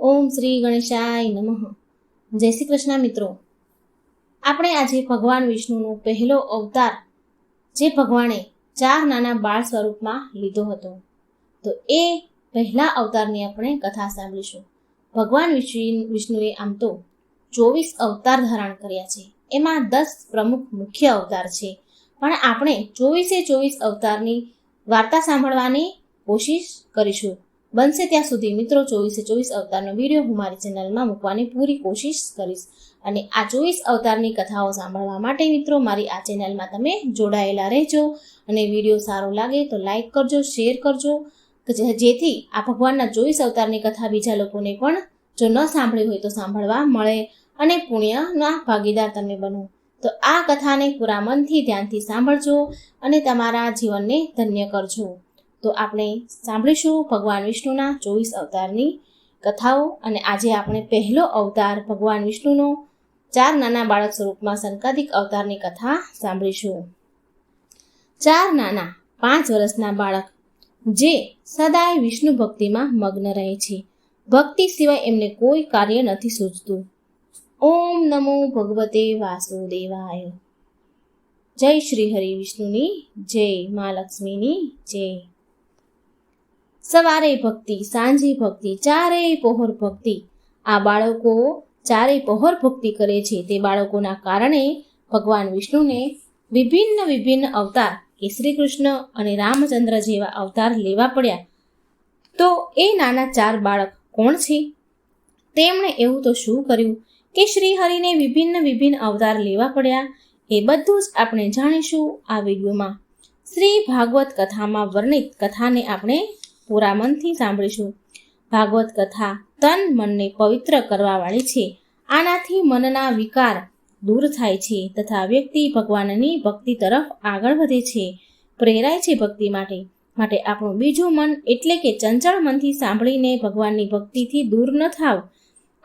ઓમ શ્રી ગણેશાય નમઃ. જય શ્રી કૃષ્ણ મિત્રો. આપણે આજે ભગવાન વિષ્ણુનો પહેલો અવતાર જે ભગવાને 4 નાના બાળ સ્વરૂપમાં લીધો હતો, તો એ પહેલા અવતારની આપણે કથા સાંભળીશું. ભગવાન વિષ્ણુએ આમ તો 24 અવતાર ધારણ કર્યા છે, એમાં 10 પ્રમુખ મુખ્ય અવતાર છે, પણ આપણે 24 અવતારની વાર્તા સાંભળવાની કોશિશ કરીશું. બનશે ત્યાં સુધી મિત્રો 24 અવતારનો વિડીયો હું મારી ચેનલમાં મૂકવાની પૂરી કોશિશ કરીશ. અને આ 24 અવતારની કથાઓ સાંભળવા માટે મિત્રો મારી આ ચેનલમાં તમે જોડાયેલા રહેજો. અને વિડીયો સારો લાગે તો લાઈક કરજો, શેર કરજો, જેથી આ ભગવાનના 24 અવતારની કથા બીજા લોકોને પણ જો ન સાંભળી હોય તો સાંભળવા મળે અને પુણ્યના ભાગીદાર તમે બનો. તો આ કથાને પૂરા મનથી ધ્યાનથી સાંભળજો અને તમારા જીવનને ધન્ય કરજો. તો આપણે સાંભળીશું ભગવાન વિષ્ણુના 24 અવતારની કથાઓ. અને આજે આપણે પહેલો અવતાર ભગવાન વિષ્ણુનો 4 નાના બાળક સ્વરૂપમાં સંકાદિક અવતારની કથા સાંભળીશું. 4 નાના 5 વર્ષના બાળક જે સદાય વિષ્ણુ ભક્તિમાં મગ્ન રહે છે. ભક્તિ સિવાય એમને કોઈ કાર્ય નથી સૂઝતું. ઓમ નમો ભગવતે વાસુદેવાય. જય શ્રી હરિ વિષ્ણુની જય, મા લક્ષ્મીની જય. સવારે ભક્તિ, સાંજે ભક્તિ, ચારેય પહોર ભક્તિ. આ બાળકો ચારેય પહોર ભક્તિ કરે છે. તે બાળકોના કારણે ભગવાન વિષ્ણુને વિભિન્ન અવતાર કે શ્રી કૃષ્ણ અને રામચંદ્ર જેવા અવતાર લેવા પડ્યા. તો એ નાના 4 બાળક કોણ છે? તેમણે એવું તો શું કર્યું કે શ્રી હરિને વિભિન્ન અવતાર લેવા પડ્યા? એ બધું જ આપણે જાણીશું આ વિડીયોમાં. શ્રી ભાગવત કથામાં વર્ણિત કથાને આપણે પૂરા મનથી સાંભળીશું. ભાગવત કથા તન મનને પવિત્ર કરવા વાળી છે. આનાથી મનના વિકાર દૂર થાય છે તથા વ્યક્તિ ભગવાનની ભક્તિ તરફ આગળ વધે છે, પ્રેરાય છે ભક્તિ માટે આપણું બીજું મન એટલે કે ચંચળ મનથી સાંભળીને ભગવાનની ભક્તિથી દૂર ન થાવ.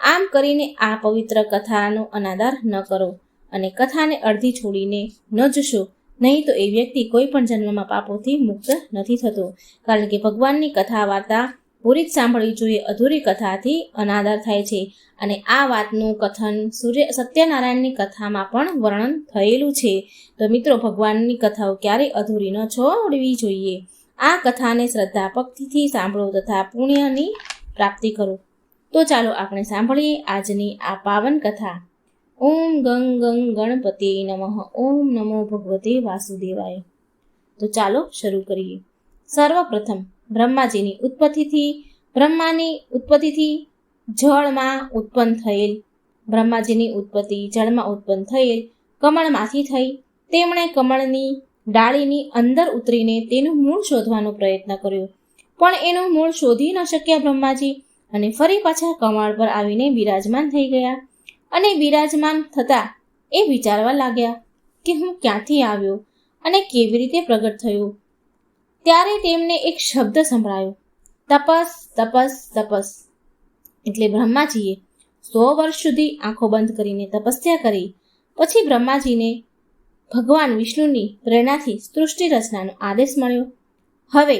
આમ કરીને આ પવિત્ર કથાનો અનાદર ન કરો અને કથાને અડધી છોડીને ન જશો, નહીં તો એ વ્યક્તિ કોઈ પણ જન્મમાં પાપોથી મુક્ત નથી થતો. કારણ કે ભગવાનની કથા વાર્તા પૂરી જ સાંભળવી જોઈએ. અધૂરી કથાથી અનાદર થાય છે. અને આ વાતનું કથન સત્યનારાયણની કથામાં પણ વર્ણન થયેલું છે. તો મિત્રો ભગવાનની કથાઓ ક્યારેય અધૂરી ન છોડવી જોઈએ. આ કથાને શ્રદ્ધા ભક્તિથી સાંભળો તથા પુણ્યની પ્રાપ્તિ કરો. તો ચાલો આપણે સાંભળીએ આજની આ પાવન કથા. ઓમ ગંગ ગણપતે નમઃ. ઓમ નમો ભગવતે વાસુદેવાય. તો ચાલો શરૂ કરીએ. સર્વપ્રથમ બ્રહ્માની ઉત્પત્તિથી જળમાં ઉત્પન્ન થયેલ. બ્રહ્માજીની ઉત્પત્તિ જળમાં ઉત્પન્ન થયેલ કમળમાંથી થઈ. તેમણે કમળની ડાળીની અંદર ઉતરીને તેનું મૂળ શોધવાનો પ્રયત્ન કર્યો, પણ એનું મૂળ શોધી ન શક્યા બ્રહ્માજી, અને ફરી પાછા કમળ પર આવીને બિરાજમાન થઈ ગયા. અને બિરાજમાન થતા એ વિચારવા લાગ્યા કે હું ક્યાંથી આવ્યો અને કેવી રીતે પ્રગટ થયો. ત્યારે તેમને એક શબ્દ સંભળાયો, તપસ તપસ તપસ. એટલે બ્રહ્માજીએ 100 વર્ષ સુધી આંખો બંધ કરીને તપસ્યા કરી. પછી બ્રહ્માજીને ભગવાન વિષ્ણુની પ્રેરણાથી સૃષ્ટિ રચનાનો આદેશ મળ્યો. હવે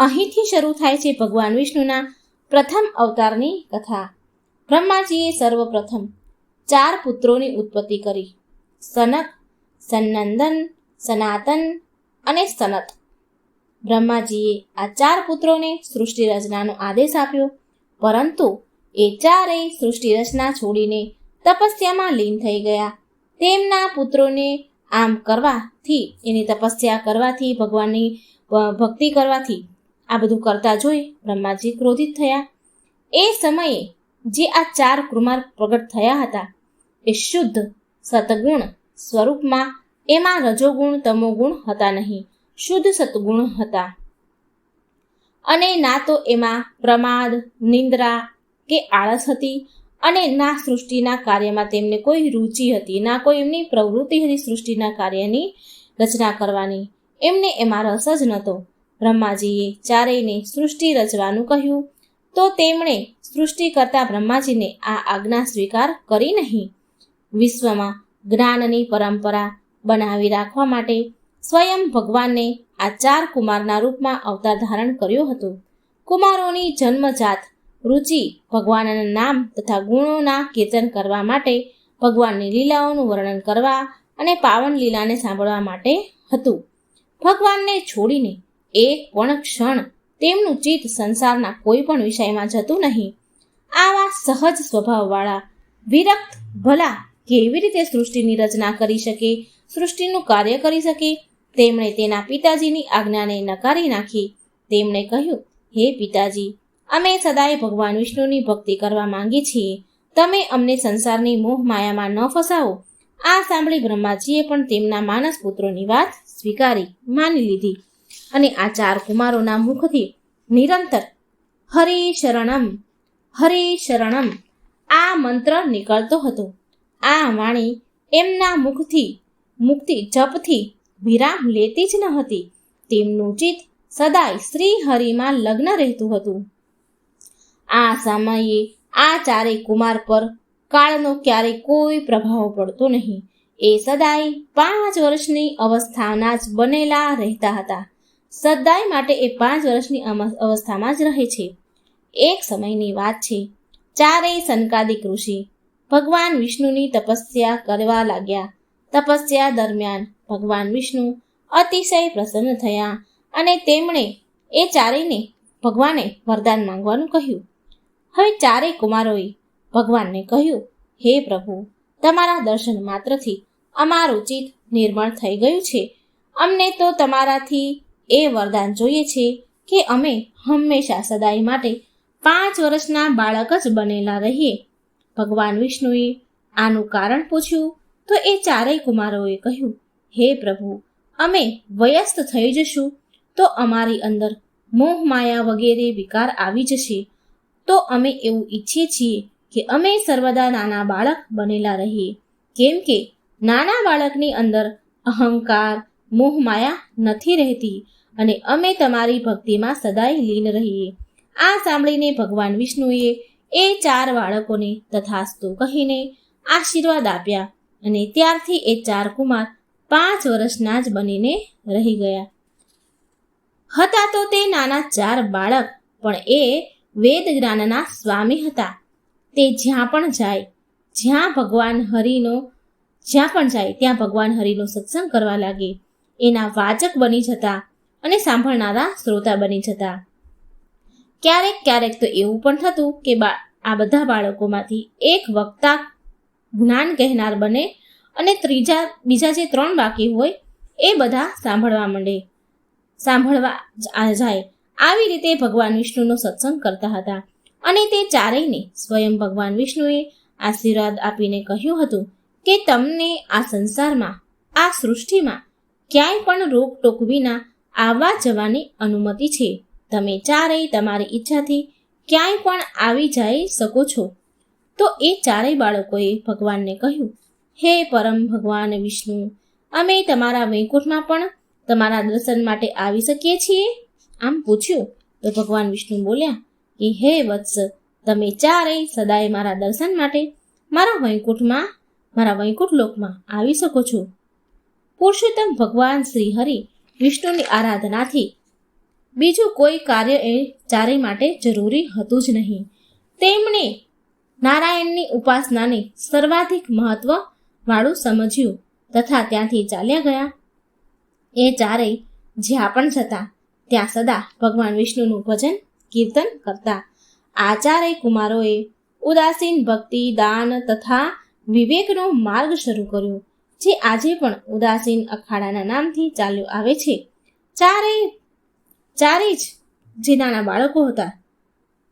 અહીંથી શરૂ થાય છે ભગવાન વિષ્ણુના પ્રથમ અવતારની કથા. બ્રહ્માજીએ સર્વપ્રથમ 4 પુત્રોની ઉત્પત્તિ કરી: સનક, સનંદન, સનાતન અને સનત. બ્રહ્માજીએ આ 4 પુત્રોને સૃષ્ટિ રચનાનો આદેશ આપ્યો, પરંતુ એ ચારેય સૃષ્ટિ રચના છોડીને તપસ્યામાં લીન થઈ ગયા. તેમના પુત્રોને આમ કરવાથી, એની તપસ્યા કરવાથી, ભગવાનની ભક્તિ કરવાથી, આ બધું કરતા જોઈ બ્રહ્માજી ક્રોધિત થયા. એ સમયે જે આ 4 કુમાર પ્રગટ થયા હતા એ શુદ્ધ સતગુણ સ્વરૂપમાં, એમાં રજોગુણ તમોગુણ હતા નહીં, શુદ્ધ સતગુણ હતા. અને ના તો એમાં પ્રમાદ, નિંદ્રા કે આળસ હતી, અને ના સૃષ્ટિના કાર્યમાં તેમને કોઈ રુચિ હતી, ના કોઈ એમની પ્રવૃત્તિ હતી સૃષ્ટિના કાર્યની રચના કરવાની. એમને એમાં રસ જ નહોતો. બ્રહ્માજીએ ચારેયને સૃષ્ટિ રચવાનું કહ્યું, તો તેમણે સૃષ્ટિ કરતા બ્રહ્માજીને આ આજ્ઞા સ્વીકાર કરી નહીં. વિશ્વમાં જ્ઞાનની પરંપરા બનાવી રાખવા માટે સ્વયં ભગવાનને આ 4 કુમારના રૂપમાં અવતાર ધારણ કર્યો હતો. કુમારોની જન્મજાત રુચિ ભગવાનના નામ તથા ગુણોના કીર્તન કરવા માટે, ભગવાનની લીલાઓનું વર્ણન કરવા અને પાવન લીલાને સાંભળવા માટે હતું. ભગવાનને છોડીને એક પણ ક્ષણ તેમનું ચિત્ત સંસારના કોઈ પણ વિષયમાં જતું નહીં. આવા સહજ સ્વભાવવાળા વિરક્ત ભલા કેવી રીતે સૃષ્ટિની રચના કરી શકે, સૃષ્ટિનું કાર્ય કરી શકે? તેમણે તેના પિતાજીની આજ્ઞાને નકારી નાખી. તેમણે કહ્યું, હે પિતાજી, અમે સદાય ભગવાન વિષ્ણુની ભક્તિ કરવા માંગીએ છીએ. તમે અમને સંસારની મોહ માયામાં ન ફસાવો. આ સાંભળી બ્રહ્માજીએ પણ તેમના માનસ પુત્રોની વાત સ્વીકારી માની લીધી અને આ 4 કુમારોના મુખથી નિરંતર હરિ શરણમ હરિ શરણમ આ મંત્ર નીકળતો હતો. આ વાણી એમના મુખથી જપથી વિરામ લેતી જ ન હતી. તેમનું ચિત્ત સદાય શ્રી હરિમાં લગ્ન રહેતું હતું. આ સમયે આ 4 કુમાર પર કાળનો ક્યારેય કોઈ પ્રભાવ પડતો નહીં. એ સદાય 5 વર્ષની અવસ્થાના જ બનેલા રહેતા હતા. સદાય માટે એ 5 વર્ષની અવસ્થામાં જ રહે છે. એક સમયની વાત છે. 4 સનકાદિક ઋષિ ભગવાન વિષ્ણુની તપસ્યા કરવા લાગ્યા. તપસ્યા દરમિયાન ભગવાન વિષ્ણુ અતિશય પ્રસન્ન થયા અને તેમણે એ 4ને ભગવાને વરદાન માંગવાનું કહ્યું. હવે 4 કુમારોએ ભગવાનને કહ્યું, હે પ્રભુ, તમારા દર્શન માત્રથી અમારું ચિત્ત નિર્મળ થઈ ગયું છે. અમને તો તમારાથી એ વરદાન જોઈએ છે કે અમે હંમેશા સદાય માટે 5 વર્ષના બાળક જ બનેલા રહીએ. ભગવાન વિષ્ણુએ આનું કારણ પૂછ્યું તો એ 4 કુમારોએ કહ્યું, હે પ્રભુ, અમે વયસ્ત થઈ જશું તો અમારી અંદર મોહ માયા વગેરે વિકાર આવી જશે. તો અમે એવું ઈચ્છીએ છીએ કે અમે સર્વદા નાના બાળક બનેલા રહીએ, કેમ કે નાના બાળકની અંદર અહંકાર મોહ માયા નથી રહેતી અને અમે તમારી ભક્તિમાં સદાય લીન રહીએ. આ સાંભળીને ભગવાન વિષ્ણુએ એ 4 બાળકોને તથાસ્તુ કહીને આશીર્વાદ આપ્યા અને ત્યારથી એ 4 કુમાર 5 વર્ષના જ બનીને રહી ગયા. હતા તો તે નાના 4 બાળક, પણ એ વેદ જ્ઞાનના સ્વામી હતા. તે જ્યાં પણ જાય ત્યાં ભગવાન હરિનો સત્સંગ કરવા લાગે. એના વાચક બની જતા અને સાંભળનારા શ્રોતા બની જતા. ક્યારેક તો એવું પણ થતું કે આ બધા બાળકોમાંથી એક વક્તા જ્ઞાન કહેનાર બને અને બીજા જે 3 બાકી હોય એ બધા સાંભળવા જાય. આવી રીતે ભગવાન વિષ્ણુનો સત્સંગ કરતા હતા અને તે 4ને સ્વયં ભગવાન વિષ્ણુએ આશીર્વાદ આપીને કહ્યું હતું કે તમને આ સંસારમાં, આ સૃષ્ટિમાં ક્યાંય પણ રોકટોક વિના આવવા જવાની અનુમતિ છે. તમે 4 તમારી ઈચ્છાથી ક્યાંય પણ આવી જઈ શકો છો. તો એ 4 બાળકોએ ભગવાનને કહ્યું, હે પરમ ભગવાન વિષ્ણુ, અમે તમારા વૈકુંઠમાં પણ તમારા દર્શન માટે આવી શકીએ છીએ? આમ પૂછ્યું તો ભગવાન વિષ્ણુ બોલ્યા કે હે વત્સ, તમે 4 સદાય મારા દર્શન માટે મારા વૈકુંઠ લોકમાં આવી શકો છો. પુરુષોત્તમ ભગવાન શ્રી હરિ વિષ્ણુની આરાધનાથી બીજું કોઈ કાર્ય એ 4 માટે જરૂરી હતું જ નહીં. તેમણે નારાયણની ઉપાસનાને સર્વાધિક મહત્વ વાળું સમજ્યું તથા ત્યાંથી ચાલ્યા ગયા. એ 4 જ્યાં પણ જતા ત્યાં સદા ભગવાન વિષ્ણુનું ભજન કીર્તન કરતા. આ 4 કુમારોએ ઉદાસીન ભક્તિ, દાન તથા વિવેકનો માર્ગ શરૂ કર્યો, જે આજે પણ ઉદાસીન અખાડાના નામથી ચાલ્યો આવે છે. 4 જ જે નાના બાળકો હતા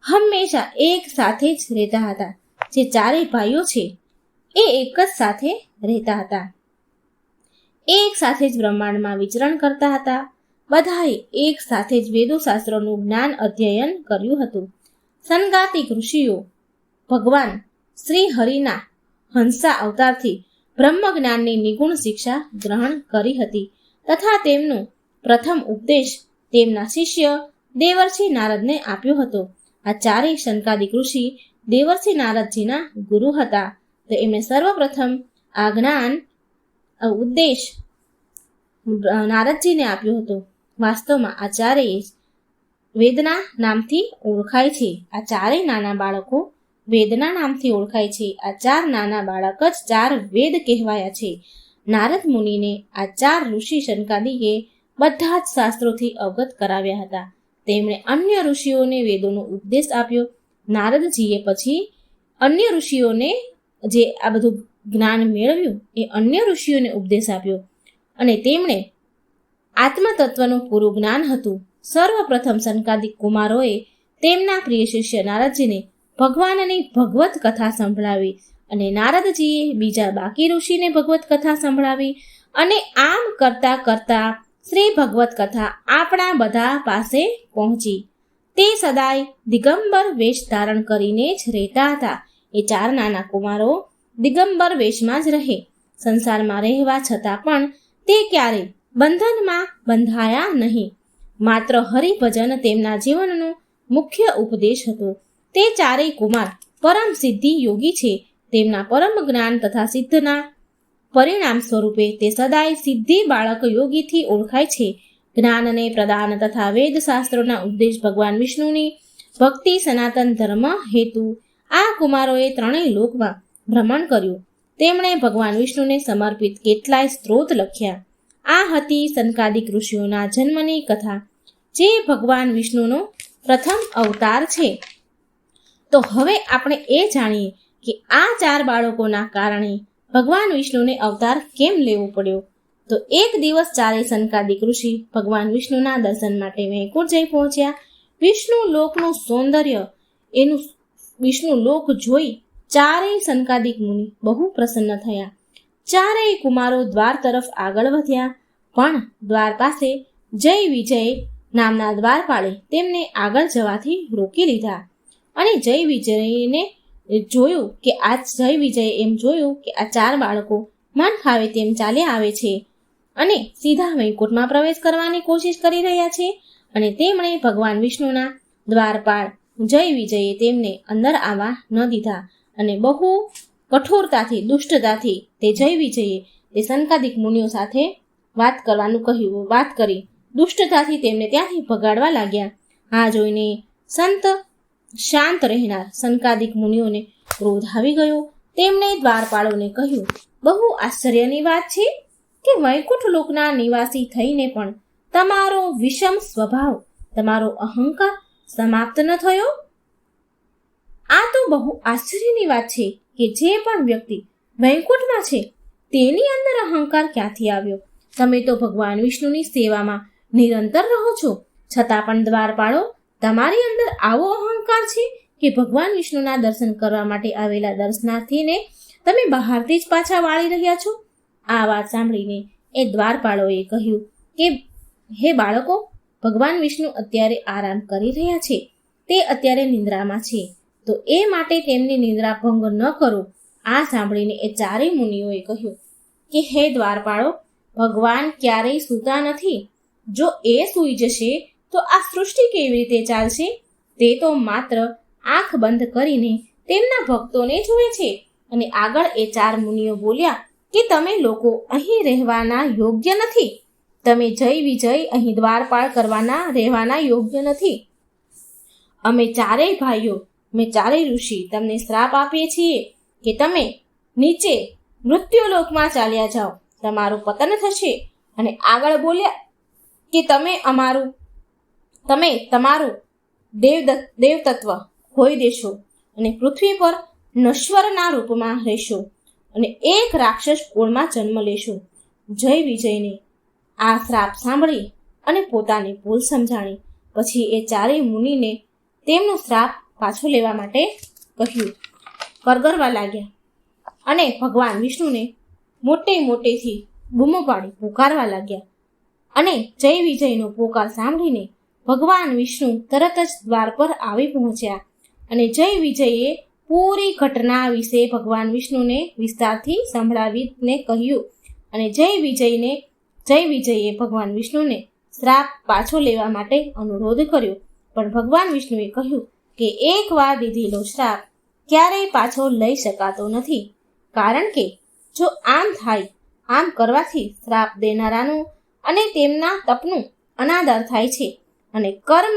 હંમેશા એક સાથે જ રહેતા હતા. જે 4 ભાઈઓ છે એ એક જ સાથે રહેતા હતા. એક સાથે જ બ્રહ્માંડમાં વિચરણ કરતા હતા. બધાએ એક સાથે જ વેદો શાસ્ત્રોનું જ્ઞાન અધ્યયન કર્યું હતું. સનકાદિક ઋષિઓ ભગવાન શ્રી હરિના હંસા અવતારથી બ્રહ્મ જ્ઞાનની નિગુણ શિક્ષા ગ્રહણ કરી હતી તથા તેમનો પ્રથમ ઉપદેશ તેમના શિષ્ય દેવર્ષિ નારદને આપ્યો હતો. આ 4 સનકાદિક ઋષિ દેવર્ષિ નારદજીના ગુરુ હતા. તો એમણે સર્વપ્રથમ આ જ્ઞાન ઉદ્દેશ નારદજીને આપ્યો હતો. વાસ્તવમાં આ 4 વેદના નામથી ઓળખાય છે. આ ચારેય નાના બાળકો વેદના નામથી ઓળખાય છે. આ 4 નાના બાળક જ 4 વેદ કહેવાયા છે. નારદ મુનિને આ 4 ઋષિ શનકાદિકે બધા જ શાસ્ત્રોથી અવગત કરાવ્યા હતા. તેમણે અન્ય ઋષિઓને વેદોનો ઉપદેશ આપ્યો. નારદજીએ પછી અન્ય ઋષિઓને જે આ બધું જ્ઞાન મેળવ્યું એ અન્ય ઋષિઓને ઉપદેશ આપ્યો અને તેમણે આત્મતત્વનું પૂરું જ્ઞાન હતું. સર્વપ્રથમ સનકાદિક કુમારોએ તેમના પ્રિય શિષ્ય નારદજીને ભગવાનની ભગવત કથા સંભળાવી અને નારદજીએ બીજા બાકી ઋષિને ભગવત કથા સંભળાવી અને આમ કરતા કરતા શ્રી ભગવત કથા આપણા બધા પાસે પહોંચી. તે સદાય દિગંબર વેશ ધારણ કરીને જ રહેતા હતા. એ 4 નાના કુમારો દિગંબર વેશમાં જ રહે. સંસારમાં રહેવા છતાં પણ તે ક્યારેય બંધનમાં બંધાયા નહીં. માત્ર હરિભજન તેમના જીવનનો મુખ્ય ઉપદેશ હતો. તે 4 કુમાર પરમ સિદ્ધિ યોગી છે. તેમના પરમ જ્ઞાન તથા સિદ્ધના પરિણામ સ્વરૂપે તે સદાય સિદ્ધિ બાળક યોગીથી ઓળખાય છે. જ્ઞાનને પ્રદાન તથા વેદ શાસ્ત્રોના ઉપદેશ ભગવાન વિષ્ણુની ભક્તિ સનાતન ધર્મ હેતુ આ કુમારોએ 3 લોકમાં ભ્રમણ કર્યું. તેમણે ભગવાન વિષ્ણુને સમર્પિત કેટલાય સ્ત્રોત લખ્યા. આ હતી સનકાદિક ઋષિઓના જન્મની કથા, જે ભગવાન વિષ્ણુનો પ્રથમ અવતાર છે. તો હવે આપણે એ જાણીએ કે આ 4 બાળકોના કારણે ભગવાન વિષ્ણુને અવતાર કેમ લેવો પડ્યો. તો એક દિવસ 4 સનકાદિક ઋષિ ભગવાન વિષ્ણુના દર્શન માટે વૈકુંઠ જઈ પહોંચ્યા. વિષ્ણુ લોકનું સૌંદર્ય એનું વિષ્ણુ લોક જોઈ 4 સનકાદિક મુનિ બહુ પ્રસન્ન થયા. 4 કુમારો દ્વાર તરફ આગળ વધ્યા, પણ દ્વાર પાસે જય વિજય નામના દ્વારપાળે તેમને આગળ જવાથી રોકી લીધા. અને જય વિજયને જોયું કે આ જય વિજયે એમ જોયું કે આ 4 બાળકો મન ફાવે તેમ ચાલ્યા આવે છે અને સીધા વૈકુંઠમાં પ્રવેશ કરવાની કોશિશ કરી રહ્યા છે. અને તેમણે ભગવાન વિષ્ણુના દ્વારપાળ જય વિજયે તેમને અંદર આવવા ન દીધા અને બહુ કઠોરતાથી દુષ્ટતાથી તે જય વિજયે તે સનકાદિક મુનિઓ સાથે વાત કરી દુષ્ટતાથી તેમને ત્યાંથી ભગાડવા લાગ્યા. આ જોઈને સંત શાંત રહેનાર સનકાદિક મુનિઓને ક્રોધ આવી ગયો. તેમણે દ્વારપાળોને કહ્યું, બહુ આશ્ચર્યની વાત છે કે વૈકુંઠ લોકના નિવાસી થઈને પણ તમારો વિષમ સ્વભાવ, તમારો અહંકાર સમાપ્ત ન થયો. આ તો બહુ આશ્ચર્યની વાત છે કે જે પણ વ્યક્તિ વૈકુંઠમાં છે તેની અંદર અહંકાર ક્યાંથી આવ્યો. તમે તો ભગવાન વિષ્ણુની સેવામાં નિરંતર રહો છો, છતાં પણ દ્વારપાળો તમારી અંદર આવો અહંકાર છે કે ભગવાન વિષ્ણુના દર્શન કરવા માટે આવેલા દર્શનાર્થીને તમે બહારથી જ પાછા વાળી રહ્યા છો. આ વાત સાંભળીને એ દ્વારપાળોએ કહ્યું કે હે બાળકો, ભગવાન વિષ્ણુ અત્યારે આરામ કરી રહ્યા છે. તે અત્યારે નિંદ્રામાં છે, તો એ માટે તેમની નિંદ્રા ભંગ ન કરો. આ સાંભળીને એ 4 મુનિઓએ કહ્યું કે હે દ્વારપાળો, ભગવાન ક્યારેય સૂતા નથી. જો એ સૂઈ જશે તો આ સૃષ્ટિ કેવી રીતે ચાલશે? તે તો માત્ર આંખ બંધ કરીને તેમના ભક્તોને જુએ છે. અને આગળ એ 4 મુનિઓ બોલ્યા કે તમે લોકો અહીં રહેવાના યોગ્ય નથી. તમે જય વિજય અહીં દ્વારપાળ રહેવાના યોગ્ય નથી. અમે 4 ભાઈઓ, અમે 4 ઋષિ તમને શ્રાપ આપીએ છીએ કે તમે નીચે મૃત્યુલોકમાં ચાલ્યા જાઓ, તમારું પતન થશે. અને આગળ બોલ્યા કે તમે તમારું દેવતત્વ ખોઈ દેશો અને પૃથ્વી પર નશ્વરના રૂપમાં રહેશો અને એક રાક્ષસ કુળમાં જન્મ લેશો. જય વિજયને આ શ્રાપ સાંભળી અને પોતાની ભૂલ સમજાણી પછી એ 4 મુનિને તેમનો શ્રાપ પાછો લેવા માટે કહ્યું, કરગરવા લાગ્યા અને ભગવાન વિષ્ણુને મોટેથી બૂમો પાડી પુકારવા લાગ્યા. અને જય વિજયનો પોકાર સાંભળીને ભગવાન વિષ્ણુ તરત જ દ્વાર પર આવી પહોંચ્યા અને જય વિજયે પૂરી ઘટના વિશે ભગવાન વિષ્ણુને વિસ્તારથી સંભળાવીને કહ્યું. અને જય વિજયે ભગવાન વિષ્ણુને શ્રાપ પાછો લેવા માટે અનુરોધ કર્યો. પણ ભગવાન વિષ્ણુએ કહ્યું કે એકવાર લીધેલો શ્રાપ ક્યારેય પાછો લઈ શકાતો નથી, કારણ કે જો આમ થાય, આમ કરવાથી શ્રાપ દેનારાનું અને તેમના તપનું અનાદર થાય છે અને કર્મ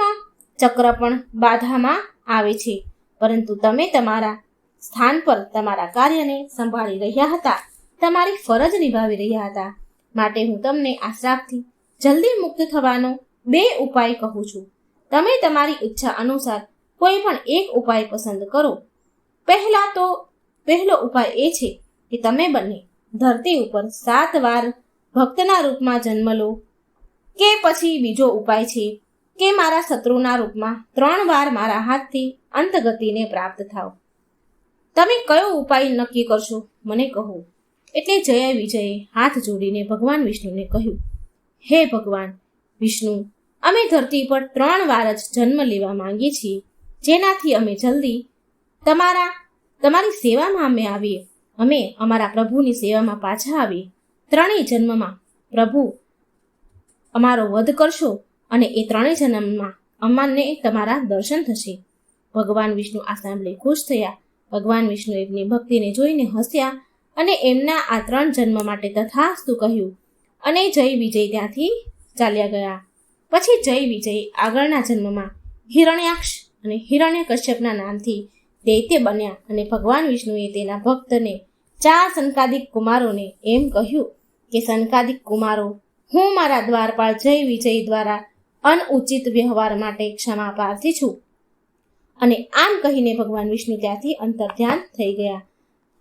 ચક્ર પણ બાધામાં આવે છે, પરંતુ તમે તમારા સ્થાન પર તમારા કાર્યને સંભાળી રહ્યા હતા, તમારી ફરજ નિભાવી રહ્યા હતા. માટે હું તમને આ શ્રાપથી જલ્દી મુક્ત થવાનો 2 ઉપાય કહું છું. તમે તમારી ઈચ્છા અનુસાર કોઈ પણ એક ઉપાય પસંદ કરો. પહેલો ઉપાય એ છે કે તમે બંને ધરતી ઉપર 7 વાર ભક્તના રૂપમાં જન્મ લો, કે પછી બીજો ઉપાય છે કે મારા શત્રુના રૂપમાં 3 વાર મારા હાથથી અંતગતિને પ્રાપ્ત થાવ. તમે કયો ઉપાય નક્કી કરશો મને કહો. એટલે જય વિજયે હાથ જોડીને ભગવાન વિષ્ણુને કહ્યું, હે ભગવાન વિષ્ણુ, અમે ધરતી પર 3 વાર જ જન્મ લેવા માંગીએ છીએ, જેનાથી અમે જલ્દી તમારી સેવામાં અમે આવીએ, અમે અમારા પ્રભુની સેવામાં પાછા આવીએ. 3 જન્મમાં પ્રભુ અમારો વધ કરશો અને એ 3 જન્મમાં અમને તમારા દર્શન થશે. ભગવાન વિષ્ણુ આ સાંભળી ખુશ થયા. ભગવાન વિષ્ણુ એમની ભક્તિને જોઈને હસ્યા અને એમના આ 3 જન્મ માટે તથાસ્તુ કહ્યું અને જય વિજય ત્યાંથી ચાલ્યા ગયા. પછી જય વિજય આગળના જન્મમાં હિરણ્યાક્ષ અને હિરણ્યકશ્યપના નામથી દૈત્ય બન્યા અને ભગવાન વિષ્ણુએ તેના ભક્તને 4 સંકાદિક કુમારોને એમ કહ્યું કે સંકાદિક કુમારો, હું મારા દ્વારપાળ જય વિજય દ્વારા અનઉચિત વ્યવહાર માટે ક્ષમા પ્રાર્થી છું. અને આમ કહીને ભગવાન વિષ્ણુ ત્યાંથી અંતર્ધ્યાન થઈ ગયા.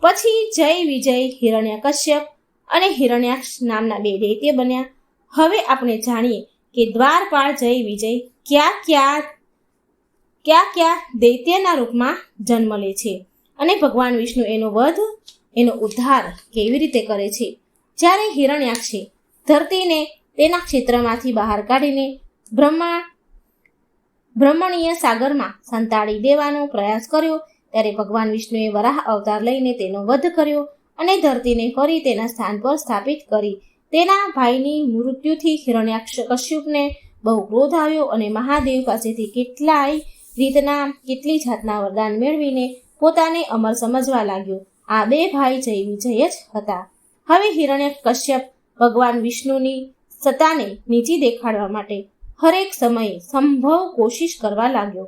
પછી જય વિજય હિરણ્યકશ્યપ અને હિરણ્યાક્ષ નામના 2 દૈત્ય બન્યા. હવે આપણે જાણીએ કે દ્વારપાળ જય વિજય કયા દૈત્યના રૂપમાં જન્મ લે છે અને ભગવાન વિષ્ણુ એનો ઉદ્ધાર કેવી રીતે કરે છે. જ્યારે હિરણ્યાક્ષે ધરતીને તેના ક્ષેત્રમાંથી બહાર કાઢીને બ્રહ્મણીય સાગરમાં સંતાડી દેવાનો પ્રયાસ કર્યો, ત્યારે ભગવાન વિષ્ણુએ વરાહ અવતાર લઈને તેનો વધ કર્યો અને ધરતીને ફરી તેના સ્થાન પર સ્થાપિત કરી. તેના ભાઈની મૃત્યુથી હિરણ્યકશ્યપને બહુ ક્રોધ આવ્યો અને મહાદેવ પાસેથી કેટલી જાતના વરદાન મેળવીને પોતાને અમર સમજવા લાગ્યો. આ 2 ભાઈ જય વિજય જ હતા. હવે હિરણ્યકશ્યપ ભગવાન વિષ્ણુની સત્તાને નીચી દેખાડવા માટે હરેક સમયે સંભવ કોશિશ કરવા લાગ્યો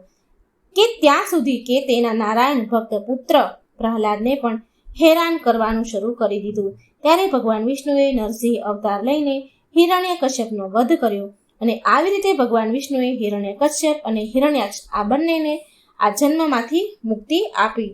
કે ત્યાં સુધી કે તેના નારાયણ ભક્ત પુત્ર પ્રહલાદને પણ હેરાન કરવાનું શરૂ કરી દીધું. ત્યારે ભગવાન વિષ્ણુએ નરસિંહ અવતાર લઈને હિરણ્યકશ્યપનો વધ કર્યો અને આવી રીતે ભગવાન વિષ્ણુએ હિરણ્યકશ્યપ અને હિરણ્યાક્ષ આ બંનેને આ જન્મમાંથી મુક્તિ આપી.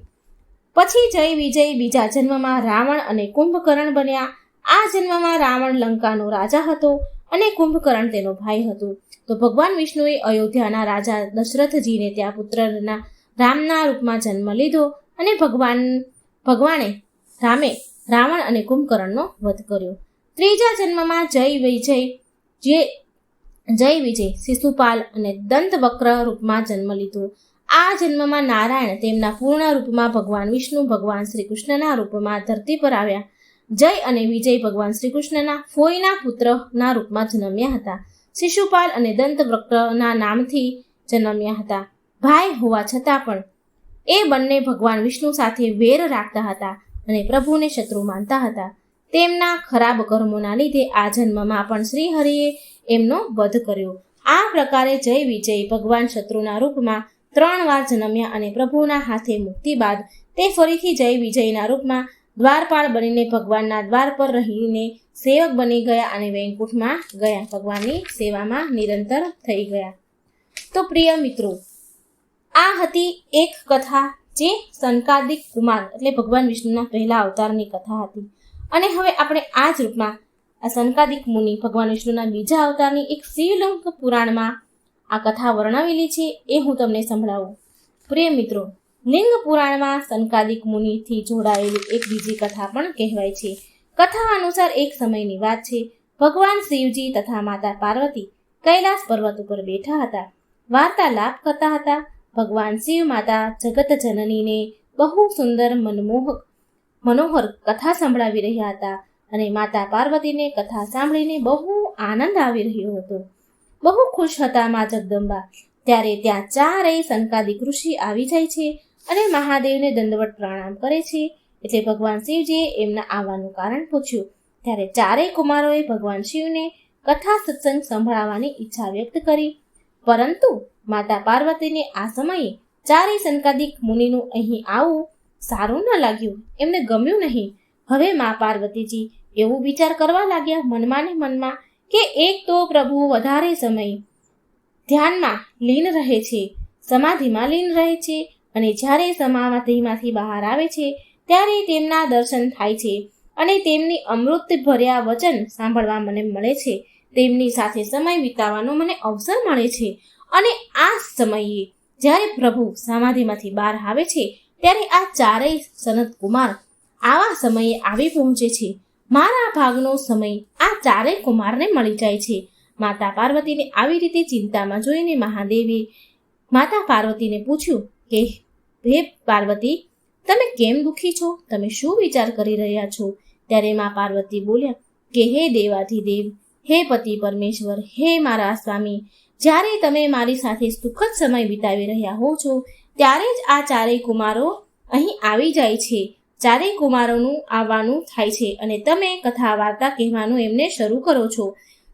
પછી જય વિજય બીજા જન્મમાં રાવણ અને કુંભકર્ણ બન્યા. આ જન્મમાં રાવણ લંકાનો રાજા હતો અને કુંભકર્ણ તેનો ભાઈ હતો. તો ભગવાન વિષ્ણુએ અયોધ્યાના રાજા દશરથજીને ત્યાં પુત્રના રામના રૂપમાં જન્મ લીધો અને ભગવાને રામે રાવણ અને કુંભકર્ણનો વધ કર્યો. ત્રીજા જન્મમાં જય વિજય શિશુપાલ અને દંતવક્ર રૂપમાં જન્મ લીધો. આ જન્મમાં નારાયણ તેમના પૂર્ણ રૂપમાં ભગવાન વિષ્ણુ ભગવાન શ્રી કૃષ્ણના રૂપમાં ધરતી પર આવ્યા. જય અને વિજય ભગવાન શ્રી કૃષ્ણના ફોઈના પુત્રના રૂપમાં જન્મ્યા હતા. શિશુપાલ અને દંતવક્રના નામથી જન્મ્યા હતા. ભાઈ હોવા છતાં પણ એ બંને ભગવાન વિષ્ણુ સાથે વેર રાખતા હતા અને પ્રભુને શત્રુ માનતા હતા. તેમના ખરાબ કર્મોના લીધે આ જન્મમાં પણ શ્રી હરિએ એમનો વધ કર્યો. આ પ્રકારે જય વિજય ભગવાન શત્રુના રૂપમાં 3 વાર જન્મ્યા અને પ્રભુના હાથે મુક્તિ બાદ તે ફરીથી જય વિજયના રૂપમાં દ્વારપાળ બનીને ભગવાનના દ્વાર પર રહીને સેવક બની ગયા અને વૈકુંઠમાં ગયા, ભગવાનની સેવામાં નિરંતર થઈ ગયા. તો પ્રિય મિત્રો, આ હતી એક કથા જે સંકાદિક કુમાર એટલે ભગવાન વિષ્ણુના પહેલા અવતારની કથા હતી. અને હવે આપણે આ જ રૂપમાં આ સંકાદિક મુનિ ભગવાન વિષ્ણુના બીજા અવતારની એક શિવલિંગ પુરાણમાં આ કથા વર્ણવેલી છે, એ હું તમને સંભળાવું. પ્રિય મિત્રો, લિંગ પુરાણમાં સંકાદિક મુનિથી જોડાયેલી એક બીજી કથા પણ કહેવાય છે. કથા અનુસાર એક સમયની વાત છે. ભગવાન શિવજી તથા માતા પાર્વતી કૈલાસ પર્વત ઉપર બેઠા હતા, વાર્તાલાપ કરતા હતા. ભગવાન શિવ માતા જગત જનનીને બહુ સુંદર મનોહર કથા સંભળાવી રહ્યા હતા અને માતા પાર્વતીને કથા સાંભળીને બહુ આનંદ આવી રહ્યો હતો. બહુ ખુશ હતા મા જગદંબા. ત્યારે ત્યાં 4 સંકાદિક ઋષિ આવી જાય છે અને મહાદેવને દંડવત પ્રણામ કરે છે. એટલે ભગવાન શિવજીએ એમના આવવાનું કારણ પૂછ્યું. ત્યારે 4 કુમારોએ ભગવાન શિવને કથા સત્સંગ સંભળાવવાની ઈચ્છા વ્યક્ત કરી, પરંતુ માતા પાર્વતીને આ સમયે ચારેય સનકાદિક મુનિનું અહીં આવું સારું ન લાગ્યું, એમને ગમ્યું નહીં. હવે મા પાર્વતીજી એવું વિચાર કરવા લાગ્યા મનમાં ને મનમાં કે એક તો પ્રભુ વધારે સમય ધ્યાનમાં લીન રહે છે, સમાધિમાં લીન રહે છે, અને જ્યારે સમાધિમાંથી બહાર આવે છે ત્યારે તેમના દર્શન થાય છે અને તેમની અમૃત ભર્યા વચન સાંભળવા મને મળે છે. તેમની સાથે સમય વિતાવવાનો મને અવસર મળે છે. અને આ સમયે જ્યારે પ્રભુ સમાધિમાંથી બહાર આવે છે ત્યારે આ ચારેય સનત કુમાર આવા સમયે આવી પહોંચે છે. મારા ભાગનો સમય આ ચારેય કુમારને મળી જાય છે. માતા પાર્વતીને આવી રીતે ચિંતામાં જોઈને મહાદેવે માતા પાર્વતીને પૂછ્યું કે હે પાર્વતી, તમે કેમ દુઃખી છો? તમે શું વિચાર કરી રહ્યા છો? ત્યારે મા પાર્વતી બોલ્યા કે હે દેવાધિદેવ, હે પતિ પરમેશ્વર, હે મારા સ્વામી, જ્યારે તમે મારી સાથે સુખદ સમય વિતાવી રહ્યા હો છો ત્યારે જ આ ચારેય કુમારો અહીં આવી જાય છે. ચારેય કુમારોનું આવવાનું થાય છે અને તમે કથા વાર્તા કહેવાનું એમને શરૂ કરો છો.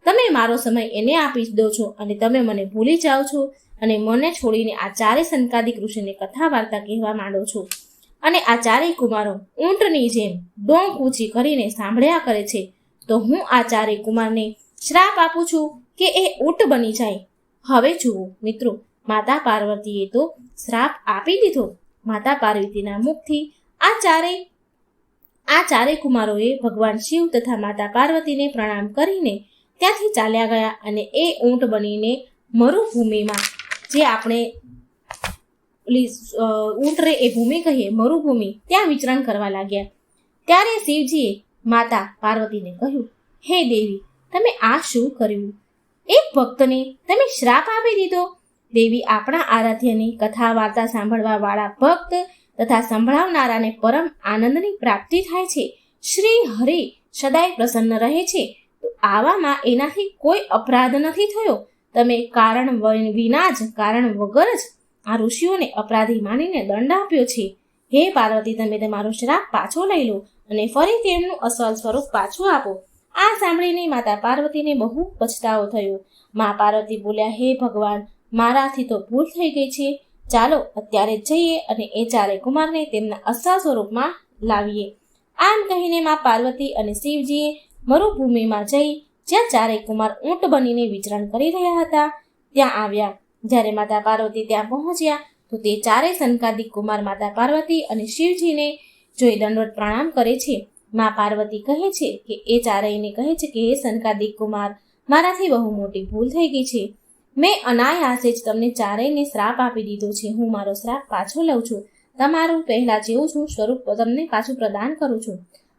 તમે મારો સમય એને આપી દો છો અને તમે મને ભૂલી જાઓ છો અને મને છોડીને આ ચારેય સનકાદિક ઋષિને કથા વાર્તા કહેવા માંડો છો. અને આ ચારેય કુમારો ઊંટની જેમ ડોંક ઊંચી કરીને સાંભળ્યા કરે છે. તો હું આ ચારેય કુમારને શ્રાપ આપું છું કે એ ઊંટ બની જાય. હવે જુઓ મિત્રો, માતા પાર્વતીએ તો શ્રાપ આપી દીધો. માતા પાર્વતીના મુખથી આ ચારેય કુમારોએ ભગવાન શિવ તથા માતા પાર્વતીને પ્રણામ કરીને ત્યાંથી ચાલ્યા ગયા અને એ ઊંટ બનીને મરુભૂમિમાં, જે આપણે ઊંટરે એ ભૂમિ કહીએ મરુભૂમિ, ત્યાં વિચરણ કરવા લાગ્યા. ત્યારે શિવજીએ માતા પાર્વતીને કહ્યું, હે દેવી, તમે આ શું કર્યું? એક ભક્તને તમે શ્રાપ આપી દીધો. દેવી, આપણા આરાધ્યની કથા વાર્તા સાંભળવા વાળા ભક્ત તથા સંભળાવનારાને પરમ આનંદની પ્રાપ્તિ થાય છે. શ્રી હરિ સદાય પ્રસન્ન રહે છે. તો આવામાં એનાથી કોઈ અપરાધ નથી થયો. તમે કારણ વિના જ, કારણ વગર જ આ ઋષિઓને અપરાધી માનીને દંડ આપ્યો છે. હે પાર્વતી, તમે તમારો શ્રાપ પાછો લઈ લો અને ફરી તેમનું અસલ સ્વરૂપ પાછું આપો. આ સાંભળીને માતા પાર્વતીને બહુ પછતાવો થયો. મા પાર્વતી બોલ્યા, હે ભગવાન, મારાથી તો ભૂલ થઈ ગઈ છે. ચાલો અત્યારે જઈએ અને એ ચારેય કુમારને તેમના અસલ સ્વરૂપમાં લાવીએ. આમ કહીને મા પાર્વતી અને શિવજીએ મરુભૂમિમાં જઈ જ્યાં ચારેય કુમાર ઊંટ બનીને વિચરણ કરી રહ્યા હતા ત્યાં આવ્યા. જ્યારે માતા પાર્વતી ત્યાં પહોંચ્યા તો તે ચારેય સનકાદિક કુમાર માતા પાર્વતી અને શિવજીને જોઈ દંડવત પ્રણામ કરે છે. મા પાર્વતી કહે છે કે એ ચારેયને કહે છે કે હે સનકાદિક કુમાર, મારાથી બહુ મોટી ભૂલ થઈ ગઈ છે. મેં અનાયાસે જ તમને ચારેયને શ્રાપ આપી દીધો છે. હું મારો શ્રાપ પાછો લઉં છું. તમારું પહેલા જેવું છું સ્વરૂપ તમને પાછું પ્રદાન કરું છું.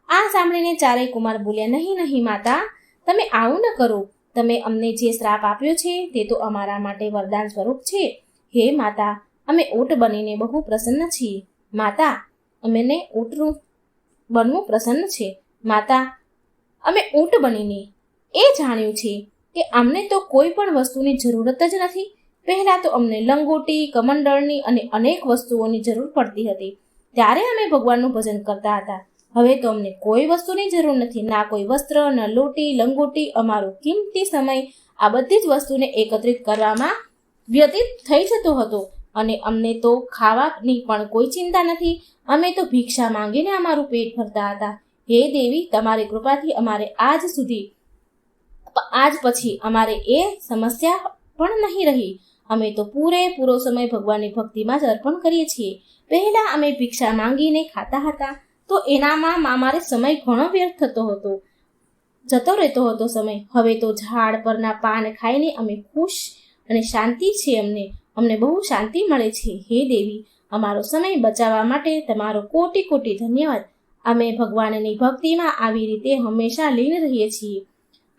આ સાંભળીને ચારેય કુમાર બોલ્યા, નહીં નહીં માતા, તમે આવું ન કરો. તમે અમને જે શ્રાપ આપ્યો છે તે તો અમારા માટે વરદાન સ્વરૂપ છે. હે માતા, અમે ઊંટ બનીને બહુ પ્રસન્ન છીએ. માતા, અમને ઊંટનું બનવું પ્રસન્ન છે. માતા, અમે ઊંટ બનીને એ જાણ્યું છે કે અમને તો કોઈ પણ વસ્તુની જરૂરત જ નથી. પહેલાં તો અમને લંગોટી, કમંડળની અને અનેક વસ્તુઓની જરૂર પડતી હતી. ત્યારે અમે ભગવાનનું ભજન કરતા હતા. હવે તો અમને કોઈ વસ્તુની જરૂર નથી, ના કોઈ વસ્ત્ર, ન લોટી, લંગોટી. અમારો કિંમતી સમય આ બધી જ વસ્તુને એકત્રિત કરવામાં વ્યતીત થઈ જતો હતો અને અમને તો ખાવાની પણ કોઈ ચિંતા નથી. અમે તો ભિક્ષા માંગીને અમારું પેટ ભરતા હતા. હે દેવી, તમારી કૃપાથી અમારે આજ પછી અમારે એ સમસ્યા પણ નહીં રહી. અમે તો પૂરેપૂરો સમય ભગવાનની ભક્તિમાં જ અર્પણ કરીએ છીએ. પહેલા અમે ભિક્ષા માંગીને ખાતા હતા તો એનામાં અમારે સમય ઘણો વ્યર્થ જતો રહેતો હતો સમય. હવે તો ઝાડ પરના પાન ખાઈને અમે ખુશ અને શાંતિ છે. અમને બહુ શાંતિ મળે છે. હે દેવી, અમારો સમય બચાવવા માટે તમારો કોટી કોટી ધન્યવાદ. અમે ભગવાનની ભક્તિમાં આવી રીતે હંમેશા લીન રહીએ છીએ.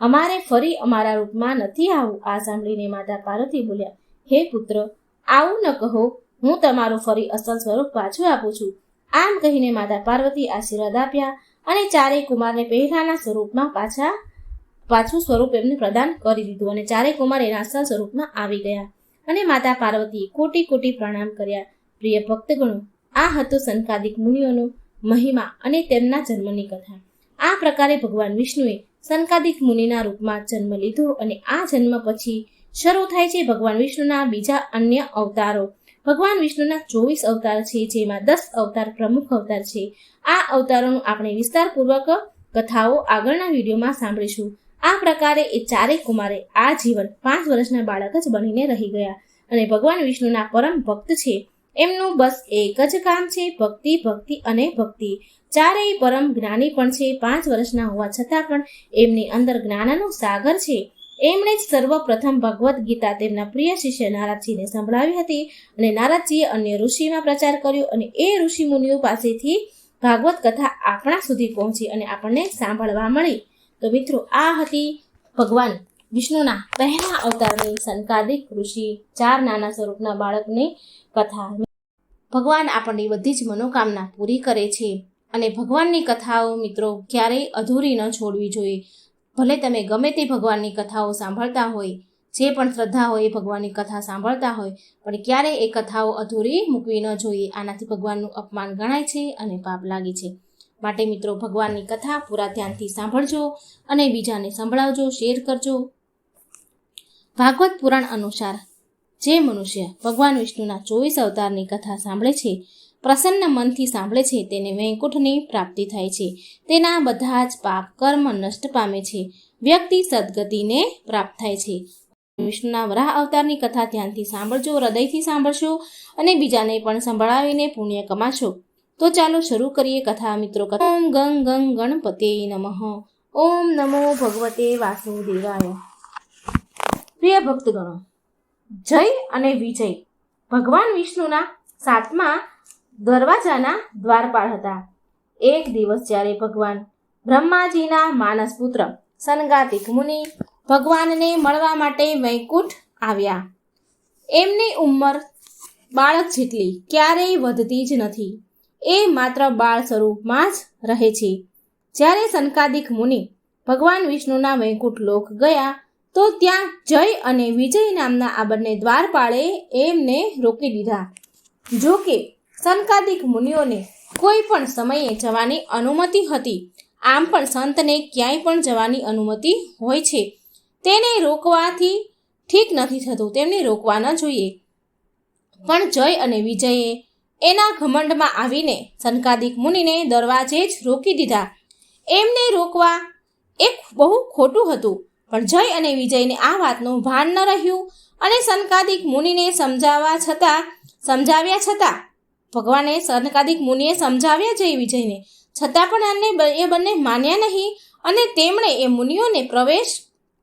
અમારે ફરી અમારા રૂપમાં નથી આવવું. આ સાંભળીને માતા પાર્વતી બોલ્યા, હે પુત્ર, આવું ન કહો. હું તમારું ફરી અસલ સ્વરૂપ પાછું આપું છું. આમ કહીને માતા પાર્વતી આશીર્વાદ આપ્યા અને ચારેય કુમારને પહેલાના સ્વરૂપમાં પાછું સ્વરૂપ એમને પ્રદાન કરી દીધું અને ચારેય કુમાર એના અસલ સ્વરૂપમાં આવી ગયા અને માતા પાર્વતીએ કોટી કોટી પ્રણામ કર્યા. પ્રિય ભક્તગણો, આ હતો સનકાદિક મુનિઓનો મહિમા અને તેમના જન્મની કથા. આ પ્રકારે ભગવાન વિષ્ણુએ સનકાદિક મુનિના રૂપમાં જન્મ લીધો અને આ જન્મ પછી શરૂ થાય છે ભગવાન વિષ્ણુના બીજા અન્ય અવતારો. ભગવાન વિષ્ણુના 24 અવતાર છે, જેમાં 10 અવતાર પ્રમુખ અવતાર છે. આ અવતારોનું આપણે વિસ્તારપૂર્વક કથાઓ આગળના વિડીયોમાં સાંભળીશું. આ પ્રકારે એ ચારેય કુમારે આ જીવન 5 વર્ષના બાળક જ બનીને રહી ગયા અને ભગવાન વિષ્ણુના પરમ ભક્ત છે. એમનું બસ એક જ કામ છે, ભક્તિ, ભક્તિ અને ભક્તિ. ચારેય પરમ જ્ઞાની પણ છે. 5 વર્ષના હોવા છતાં પણ એમની અંદર જ્ઞાનનો સાગર છે. એમણે જ સર્વપ્રથમ ભગવદ્ ગીતા તેમના પ્રિય શિષ્ય નારદજીને સંભળાવી હતી અને નારદજીએ અન્ય ઋષિમાં પ્રચાર કર્યો અને એ ઋષિ મુનિઓ પાસેથી ભાગવત કથા આપણા સુધી પહોંચી અને આપણને સાંભળવા મળી. તો મિત્રો, આ હતી ભગવાન વિષ્ણુના પહેલા અવતારની સનકાદિક ઋષિ 4 નાના સ્વરૂપના બાળકની કથા. ભગવાન આપણની બધી જ મનોકામના પૂરી કરે છે અને ભગવાનની કથાઓ મિત્રો ક્યારેય અધૂરી ન છોડવી જોઈએ. ભલે તમે ગમે તે ભગવાનની કથાઓ સાંભળતા હોય, જે પણ શ્રદ્ધા હોય એ ભગવાનની કથા સાંભળતા હોય, પણ ક્યારેય એ કથાઓ અધૂરી મૂકવી ન જોઈએ. આનાથી ભગવાનનું અપમાન ગણાય છે અને પાપ લાગે છે. માટે મિત્રો, ભગવાનની કથા પૂરા ધ્યાનથી સાંભળજો અને બીજાને સંભળાવજો, શેર કરજો. ભાગવત પુરાણ અનુસાર જે મનુષ્ય ભગવાન વિષ્ણુના 24 અવતારની કથા સાંભળે છે, પ્રસન્ન મનથી સાંભળે છે, તેને વૈકુંઠની પ્રાપ્તિ થાય છે. તેના બધા જ પાપ કર્મ નષ્ટ પામે છે. વ્યક્તિ સદગતિને પ્રાપ્ત થાય છે. વિષ્ણુના વરાહ અવતારની કથા ધ્યાનથી સાંભળજો, હૃદયથી સાંભળશો અને બીજાને પણ સંભળાવીને પુણ્ય કમાશો. તો ચાલો શરૂ કરીએ કથા મિત્રો. ઓમ ગંગ ગંગ ગણપતે નમઃ. ઓમ નમો ભગવતે વાસુદેવાય. પ્રિય ભક્તગણો, જય અને વિજય ભગવાન વિષ્ણુના 7મા દરવાજાના દ્વારપાળ હતા. એક દિવસ જ્યારે ભગવાન બ્રહ્માજીના માનસ પુત્ર સનગાતિક મુનિ ભગવાનને મળવા માટે વૈકુંઠ આવ્યા. એમની ઉંમર બાળક જેટલી ક્યારેય વધતી જ નથી. એ માત્ર બાળ સ્વરૂપમાં જ રહે છે. જ્યારે સનકાદિક મુનિ ભગવાન વિષ્ણુના વૈકુંઠ લોક ગયા તો ત્યાં જય અને વિજય નામના આ બંને દ્વારપાળે એમને રોકી દીધા. જો કે સનકાદિક મુનિઓને કોઈ પણ સમયે જવાની અનુમતિ હતી. આમ પણ સંતને ક્યાંય પણ જવાની અનુમતિ હોય છે. તેને રોકવાથી ઠીક નથી થતું, તેમને રોકવા ન જોઈએ. પણ જય અને વિજયે એના ઘમંડમાં આવીને સનકાદિક મુનિને દરવાજે જ રોકી દીધા. એમને રોકવા એ બહુ ખોટું હતું, પણ જય અને વિજયને આ વાતનું ભાન ન રહ્યું અને સનકાદિક મુનિને સમજાવ્યા છતાં ભગવાને સનકાદિક મુનિએ સમજાવ્યા જય વિજયને, છતાં પણ એ બંને માન્યા નહીં અને તેમણે એ મુનિઓને પ્રવેશ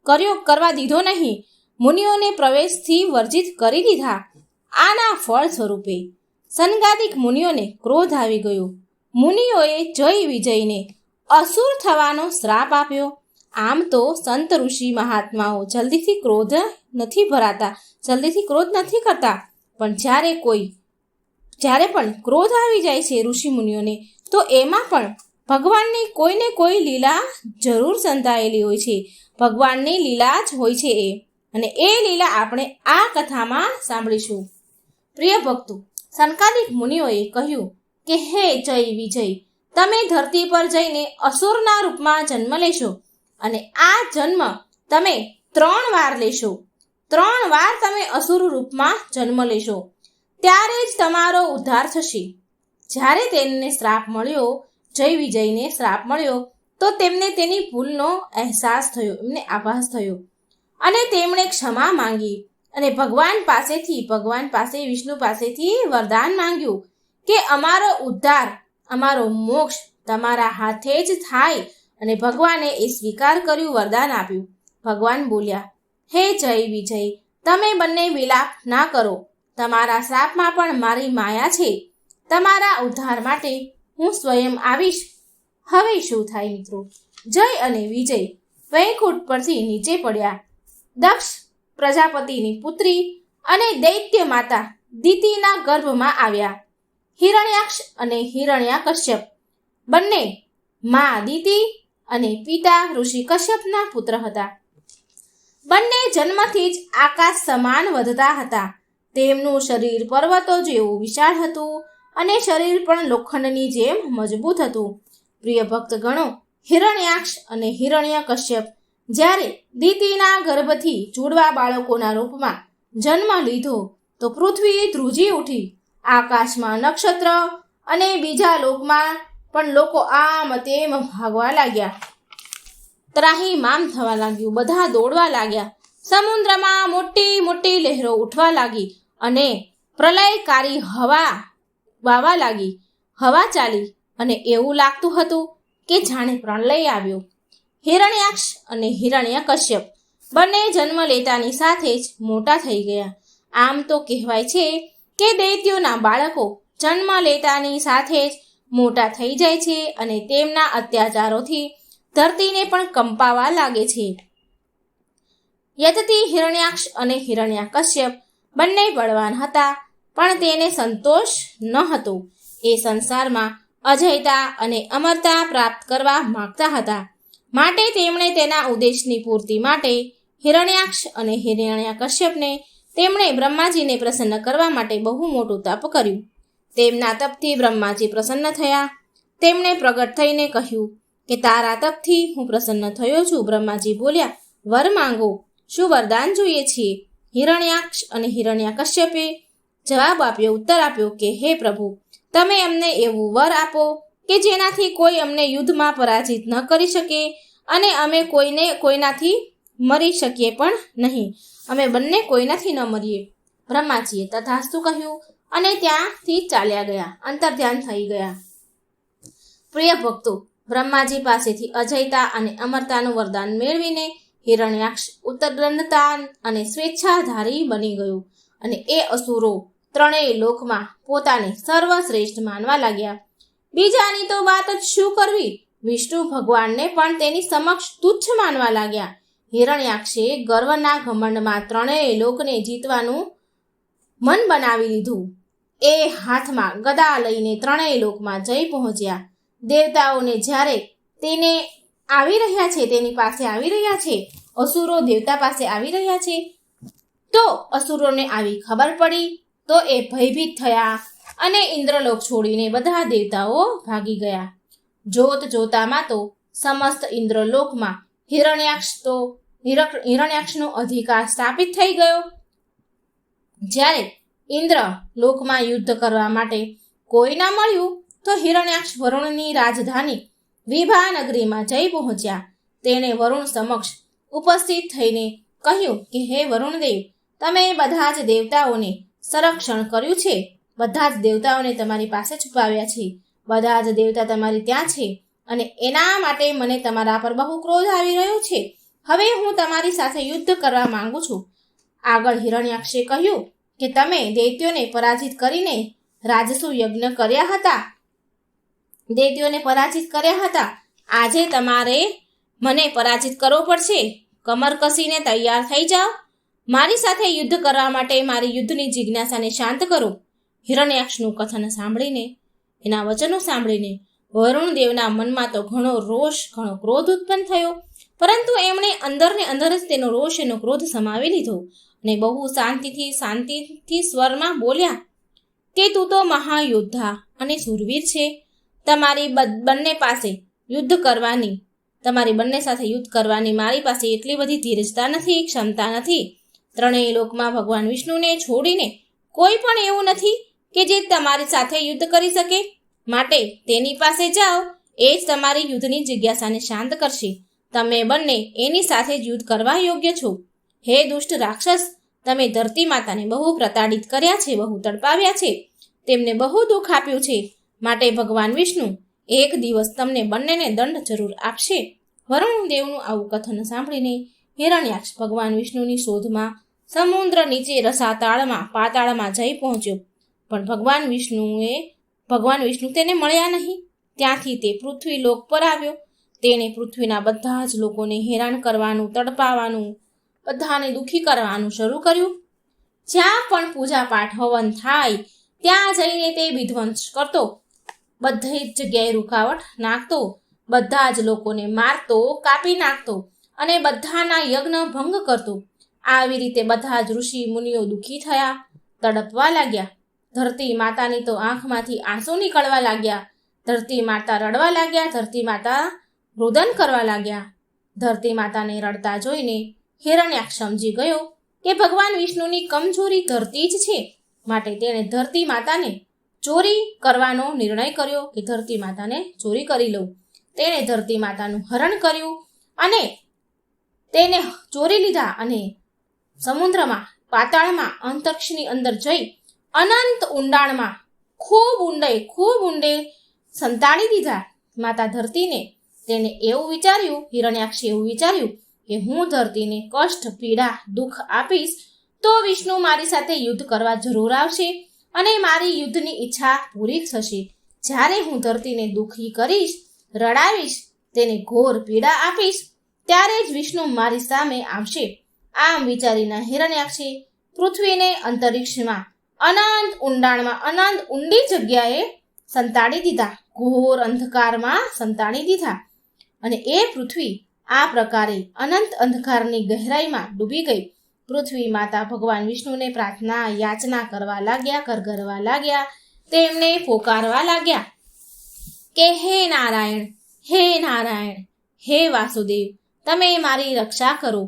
કરવા દીધો નહીં. મુનિઓને પ્રવેશથી વર્જિત કરી દીધા. આના ફળ સ્વરૂપે સનકાદિક મુનિઓને ક્રોધ આવી ગયો. મુનિઓએ જય વિજયને અસુર થવાનો શ્રાપ આપ્યો. આમ તો સંત ઋષિ મહાત્માઓ જલ્દીથી ક્રોધ નથી કરતા, પણ જ્યારે પણ ક્રોધ આવી જાય છે ઋષિ મુનિઓને, તો એમાં પણ ભગવાનની કોઈને કોઈ લીલા જરૂર સંતાયેલી હોય છે. ભગવાનની લીલા જ હોય છે અને એ લીલા આપણે આ કથામાં સાંભળીશું. પ્રિય ભક્તો, સનકાદિક મુનિઓએ કહ્યું કે હે જય વિજય, તમે ધરતી પર જઈને અસુરના રૂપમાં જન્મ લેશો અને આ જન્મ તમે 3 વાર લેશો. 3 વાર તમે અસુર રૂપમાં જન્મ લેશો, ત્યારે જ તમારો ઉદ્ધાર થશે. જ્યારે તેમને શ્રાપ મળ્યો, જય વિજયને શ્રાપ મળ્યો, તો તેમને તેની ભૂલનો અહેસાસ થયો, એમને આભાસ થયો અને તેમણે ક્ષમા માંગી અને ભગવાન પાસે વિષ્ણુ પાસેથી વરદાન માંગ્યું કે અમારો ઉદ્ધાર, અમારો મોક્ષ તમારા હાથે જ થાય. અને ભગવાને એ સ્વીકાર કર્યું, વરદાન આપ્યું. ભગવાન બોલ્યા, હે જય વિજય, તમે બંને વિલાપ ના કરો. તમારા શ્રાપમાં પણ મારી માયા છે. તમારા ઉદ્ધાર માટે હું સ્વયં આવીશ. હવે શું થાય મિત્રો? જય અને વિજય વૈકુંઠ પરથી નીચે પડ્યા. દક્ષ પ્રજાપતિની પુત્રી અને દૈત્ય માતા દિતિના ગર્ભમાં આવ્યા. હિરણ્યાક્ષ અને હિરણ્યાકશ્યપ બંને મા દિતિ અને પિતા ઋષિ કશ્યપના પુત્ર હતા. બંને જન્મથી જ આકાશ સમાન વધતા હતા. તેમનું શરીર પર્વતો જેવું વિશાળ હતું અને શરીર પણ લોખંડની જેમ મજબૂત હતું. પ્રિય ભક્તગણો, હિરણ્યાક્ષ અને હિરણ્યકશ્યપ જ્યારે દીતિના ગર્ભથી જુડવા બાળકોના રૂપમાં જન્મ લીધો તો પૃથ્વી ધ્રુજી ઉઠી. આકાશમાં નક્ષત્ર અને બીજા લોકમાં પણ લોકો આમ તેમ ભાગવા લાગ્યા. ત્રાહિમામ થવા લાગ્યું, બધા દોડવા લાગ્યા. સમુદ્રમાં મોટી મોટી લહેરો ઉઠવા લાગી અને પ્રલયકારી હવા વાવા લાગી. હવા ચાલી અને એવું લાગતું હતું કે જાણે પ્રલય આવ્યો. હિરણ્યાક્ષ અને હિરણ્યકશ્યપ બંને જન્મ લેતાની સાથે જ મોટા થઈ ગયા. આમ તો કહેવાય છે કે દૈત્યોના બાળકો જન્મ લેતાની સાથે જ મોટા થઈ જાય છે અને તેમના અત્યાચારોથી ધરતીને પણ કંપાવા લાગે છે. યદિ હિરણ્યાક્ષ અને હિરણ્યકશ્યપ બંને બળવાન હતા, પણ તેને સંતોષ ન હતો. એ સંસારમાં અજયતા અને અમરતા પ્રાપ્ત કરવા માંગતા હતા. માટે તેમણે તેના ઉદ્દેશની પૂર્તિ માટે હિરણ્યાક્ષ અને હિરણ્યકશ્યપને તેમણે બ્રહ્માજીને પ્રસન્ન કરવા માટે બહુ મોટું તપ કર્યું. તેમના તપથી બ્રહ્માજી પ્રસન્ન થયા. તેમણે પ્રગટ થઈને કહ્યું કે તારા તપથી હું પ્રસન્ન થયો છું. બ્રહ્માજી બોલ્યા, વર માંગો, શું વરદાન જોઈએ છીએ? હિરણ્યાક્ષ અને હિરણ્યકશ્યપે જવાબ આપ્યો, ઉત્તર આપ્યો કે હે પ્રભુ, તમે અમને એવું વર આપો કે જેનાથી કોઈ અમને યુદ્ધમાં પરાજિત ન કરી શકે અને અમે કોઈનાથી મરી શકીએ પણ નહીં. અમે બંને કોઈનાથી ન મરીએ. બ્રહ્માજીએ તથાસ્તુ કહ્યું અને ત્યાંથી ચાલ્યા ગયા, અંતર્ધ્યાન થઈ ગયા. પ્રિય ભક્તો, બ્રહ્માજી પાસેથી અજયતા અને અમરતાનું વરદાન મેળવીને હિરણ્યાક્ષ ઉત્તરદંડતા અને સ્વેચ્છાધારી બની ગયું અને એ અસુરો ત્રણેય લોકમાં પોતાને સર્વશ્રેષ્ઠ માનવા લાગ્યા. બીજાની તો વાત જ શું કરવી, વિષ્ણુ ભગવાનને પણ તેની સમક્ષ તુચ્છ માનવા લાગ્યા. હિરણ્યાક્ષે ગર્વના ઘમંડમાં ત્રણેય લોકને જીતવાનું મન બનાવી લીધું. એ હાથમાં ગદા લઈને ત્રણેય લોકમાં જઈ પહોંચ્યા. દેવતાઓને જ્યારે તેની પાસે આવી રહ્યા છે, અસુરો દેવતા પાસે આવી રહ્યા છે, તો અસુરોને આવી ખબર પડી તો એ ભયભીત થયા અને ઇન્દ્રલોક છોડીને બધા દેવતાઓ ભાગી ગયા. જોત જોતામાં તો સમસ્ત ઇન્દ્રલોકમાં હિરણ્યાક્ષનો અધિકાર સ્થાપિત થઈ ગયો. જ્યારે ઇન્દ્ર લોકમાં યુદ્ધ કરવા માટે કોઈ ના મળ્યું તો હિરણ્યાક્ષ વરુણની રાજધાની વિભાનગરીમાં જઈ પહોંચ્યા. તેણે વરુણ સમક્ષ ઉપસ્થિત થઈને કહ્યું કે હે વરુણદેવ, તમે બધા જ દેવતાઓને સંરક્ષણ કર્યું છે. બધા જ દેવતાઓને તમારી પાસે છુપાવ્યા છે. બધા જ દેવતા તમારી ત્યાં છે અને એના માટે મને તમારા પર બહુ ક્રોધ આવી રહ્યો છે. હવે હું તમારી સાથે યુદ્ધ કરવા માંગુ છું. આગળ હિરણ્યાક્ષે કહ્યું કે તમે દૈત્યોને પરાજિત કરીને રાજસુ યજ્ઞ કર્યા હતા. આજે તમારે મને પરાજિત કરવો પડશે. કમર કસીને તૈયાર થઈ જાઓ. મારી સાથે યુદ્ધ કરવા માટે મારી યુદ્ધની જિજ્ઞાસાને શાંત કરો. હિરણ્યાક્ષનું કથન સાંભળીને, એના વચનો સાંભળીને વરુણદેવના મનમાં તો ઘણો રોષ, ઘણો ક્રોધ ઉત્પન્ન થયો. પરંતુ એમણે અંદરને અંદર જ તેનો રોષ, એનો ક્રોધ સમાવી લીધો અને બહુ શાંતિથી સ્વરમાં બોલ્યા કે તું તો મહાયોદ્ધા અને શૂરવીર છે. તમારી બંને સાથે યુદ્ધ કરવાની મારી પાસે એટલી બધી ધીરજતા નથી, ક્ષમતા નથી. ત્રણેય લોકમાં ભગવાન વિષ્ણુને છોડીને કોઈ પણ એવું નથી કે જે તમારી સાથે યુદ્ધ કરી શકે. માટે તેની પાસે જાઓ, એ જ તમારી યુદ્ધની જિજ્ઞાસાને શાંત કરશે. તમે બંને એની સાથે જ યુદ્ધ કરવા યોગ્ય છો. હે દુષ્ટ રાક્ષસ, તમે ધરતી માતાને બહુ પ્રતાડિત કર્યા છે, બહુ તડપાવ્યા છે, તેમને બહુ દુઃખ આપ્યું છે. માટે ભગવાન વિષ્ણુ એક દિવસ તમને બંનેને દંડ જરૂર આપશે. વરુણદેવનું આવું કથન સાંભળીને હિરણ્યાક્ષ ભગવાન વિષ્ણુની શોધમાં સમુદ્ર નીચે પાતાળમાં જઈ પહોંચ્યો. પણ ભગવાન વિષ્ણુ તેને મળ્યા નહીં. ત્યાંથી તે પૃથ્વી લોક પર આવ્યો. તેણે પૃથ્વીના બધા જ લોકોને હેરાન કરવાનું, તડપાવાનું, બધાને દુઃખી કરવાનું શરૂ કર્યું. જ્યાં પણ પૂજા પાઠ હવન થાય ત્યાં જઈને તે વિધ્વંસ કરતો, બધી જ જગ્યાએ રૂકાવટ નાખતો, બધા જ લોકોને મારતો, કાપી નાખતો અને બધાના યજ્ઞ ભંગ કરતો. આવી રીતે બધા જ ઋષિ મુનિઓ દુઃખી થયા, તડપવા લાગ્યા. ધરતી માતાની તો આંખમાંથી આંસુ નીકળવા લાગ્યા. ધરતી માતા રડવા લાગ્યા. ધરતી માતા રોદન કરવા લાગ્યા. ધરતી માતાને રડતા જોઈને હિરણ્યાક્ષ સમજી ગયો કે ભગવાન વિષ્ણુની કમજોરી ધરતી જ છે, માટે તેણે ધરતી માતાને ચોરી કરવાનો નિર્ણય કર્યો કે ધરતી માતાને ચોરી કરી લઉં. તેણે ધરતી માતાનું હરણ કર્યું અને તેને ચોરી લીધા અને સમુદ્રમાં, પાતાળમાં, અંતરિક્ષની અંદર જઈ અનંત ઊંડાણમાં ખૂબ ઊંડે સંતાડી દીધા. માતા ધરતીને તેને એવું વિચાર્યું, હિરણ્યાક્ષે એવું વિચાર્યું કે હું ધરતીને કષ્ટ, પીડા, દુઃખ આપીશ તો વિષ્ણુ મારી સાથે યુદ્ધ કરવા જરૂર આવશે અને મારી યુદ્ધની ઈચ્છા પૂરી થશે. જ્યારે હું ધરતીને દુઃખી કરીશ, રડાવીશ, તેને ઘોર પીડા આપીશ, ત્યારે જ વિષ્ણુ મારી સામે આવશે. આમ વિચારીને હિરણ્યાક્ષે પૃથ્વીને અંતરિક્ષમાં અનંત ઊંડાણમાં, અનંત ઊંડી જગ્યાએ સંતાડી દીધા, ઘોર અંધકારમાં સંતાડી દીધા. અને એ પૃથ્વી આ પ્રકારે અનંત અંધકારની ગહેરાઈમાં ડૂબી ગઈ. પૃથ્વી માતા ભગવાન વિષ્ણુને પ્રાર્થના, યાચના કરવા લાગ્યા, કરગરવા લાગ્યા, તેમને પોકારવા લાગ્યા કે હે નારાયણ, હે નારાયણ, હે વાસુદેવ, તમે મારી રક્ષા કરો.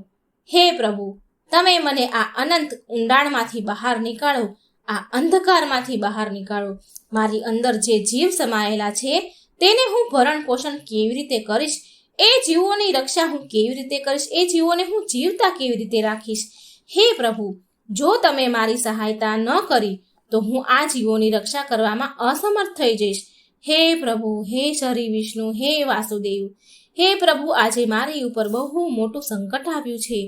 હે પ્રભુ, તમે મને આ અનંત ઊંડાણમાંથી બહાર નીકાળો, આ અંધકારમાંથી બહાર નીકાળો. મારી અંદર જે જીવ સમાયેલા છે તેને હું ભરણ પોષણ કેવી રીતે કરીશ? એ જીવોની રક્ષા હું કેવી રીતે કરીશ? એ જીવોને હું જીવતા કેવી રીતે રાખીશ? હે પ્રભુ, જો તમે મારી સહાયતા ન કરી તો હું આ જીવોની રક્ષા કરવામાં અસમર્થ થઈ જઈશ. હે પ્રભુ, હે શ્રી વિષ્ણુ, હે વાસુદેવ, હે પ્રભુ, આજે મારી ઉપર બહુ મોટું સંકટ આવ્યું છે.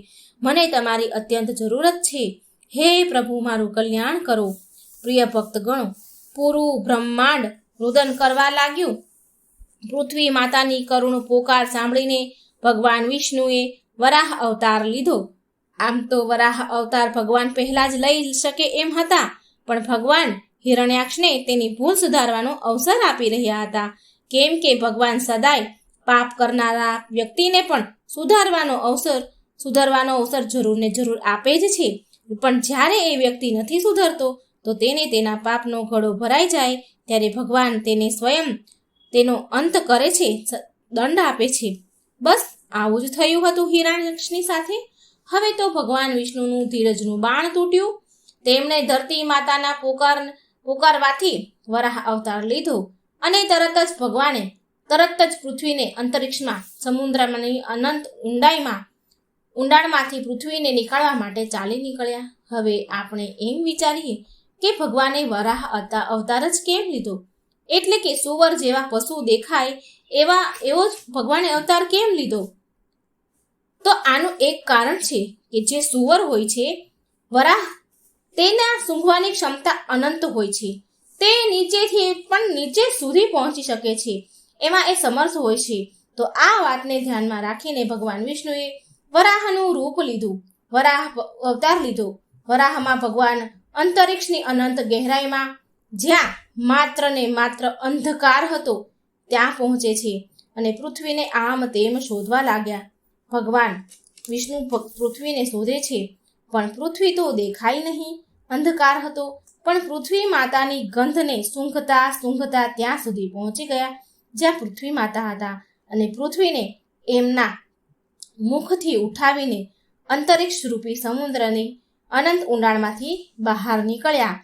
મને તમારી અત્યંત જરૂરત છે. હે પ્રભુ, મારું કલ્યાણ કરો. પ્રિય ભક્તગણો, પૂરું બ્રહ્માંડ રુદન કરવા લાગ્યું. પૃથ્વી માતાની કરુણ પોકાર સાંભળીને ભગવાન વિષ્ણુએ વરાહ અવતાર લીધો. આમ તો વરાહ અવતાર ભગવાન પહેલા જ લઈ શકે એમ હતા, પણ ભગવાન હિરણ્યાક્ષને તેની ભૂલ સુધારવાનો અવસર આપી રહ્યા હતા. કેમ કે ભગવાન સદાય પાપ કરનારા વ્યક્તિને પણ સુધારવાનો અવસર જરૂર ને જરૂર આપે જ છે. પણ જ્યારે એ વ્યક્તિ નથી સુધરતો તો તેને તેના પાપનો ઘડો ભરાઈ જાય ત્યારે ભગવાન તેને સ્વયં તેનો અંત કરે છે, દંડ આપે છે. બસ આવું જ થયું હતું હિરણ્યાક્ષની સાથે. હવે તો ભગવાન વિષ્ણુનું ધીરજનું બાણ તૂટ્યું. તેમણે ધરતી માતાના પોકારવાથી વરાહ અવતાર લીધો અને તરત જ પૃથ્વીને અંતરિક્ષમાં, સમુદ્રની અનંત ઊંડાણમાંથી પૃથ્વીને નીકાળવા માટે ચાલી નીકળ્યા. હવે આપણે એમ વિચારીએ કે ભગવાને વરાહ અવતાર જ કેમ લીધો? એટલે કે સુવર જેવા પશુ દેખાય એવો જ ભગવાને અવતાર કેમ લીધો? તો આનું એક કારણ છે કે જે સુવર હોય છે, વરાહ, તેના સૂંઘવાની ક્ષમતા અનંત હોય છે. તે નીચેથી પણ નીચે સુધી પહોંચી શકે છે, એમાં એ સમર્થ હોય છે. તો આ વાતને ધ્યાનમાં રાખીને ભગવાન વિષ્ણુએ વરાહનું રૂપ લીધું, વરાહ અવતાર લીધો. વરાહમાં ભગવાન અંતરિક્ષની અનંત ગહેરાઈમાં, જ્યાં માત્ર ને માત્ર અંધકાર હતો, ત્યાં પહોંચે છે અને પૃથ્વીને આમ તેમ શોધવા લાગ્યા. ભગવાન વિષ્ણુ પૃથ્વીને શોધે છે, પણ પૃથ્વી તો દેખાય નહીં, અંધકાર હતો. પણ પૃથ્વી માતાની ગંધને સૂંઘતા ત્યાં સુધી પહોંચી ગયા જ્યાં પૃથ્વી માતા હતા અને પૃથ્વીને એમના મુખથી ઉઠાવીને અંતરિક્ષ રૂપી સમુદ્રની અનંત ઊંડાણમાંથી બહાર નીકળ્યા.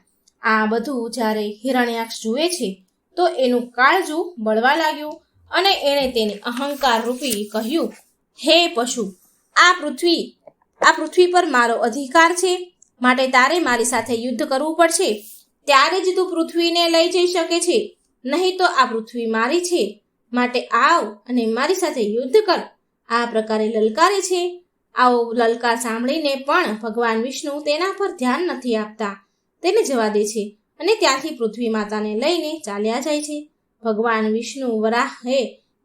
આ બધું જ્યારે હિરણ્યાક્ષ જુએ છે તો એનું કાળજું બળવા લાગ્યું અને એણે તેને અહંકાર રૂપી કહ્યું, હે પશુ, આ પૃથ્વી પર મારો અધિકાર છે, માટે તારે મારી સાથે યુદ્ધ કરવું પડશે. ત્યારે જ તું પૃથ્વીને લઈ જઈ શકે છે, નહીં તો આ પૃથ્વી મારી છે, માટે આવ અને મારી સાથે યુદ્ધ કર. આ પ્રકારે લલકારે છે. આવો લલકાર સાંભળીને પણ ભગવાન વિષ્ણુ તેના પર ધ્યાન નથી આપતા, તેને જવા દે છે અને ત્યાંથી પૃથ્વી માતાને લઈને ચાલ્યા જાય છે. ભગવાન વિષ્ણુ વરાહે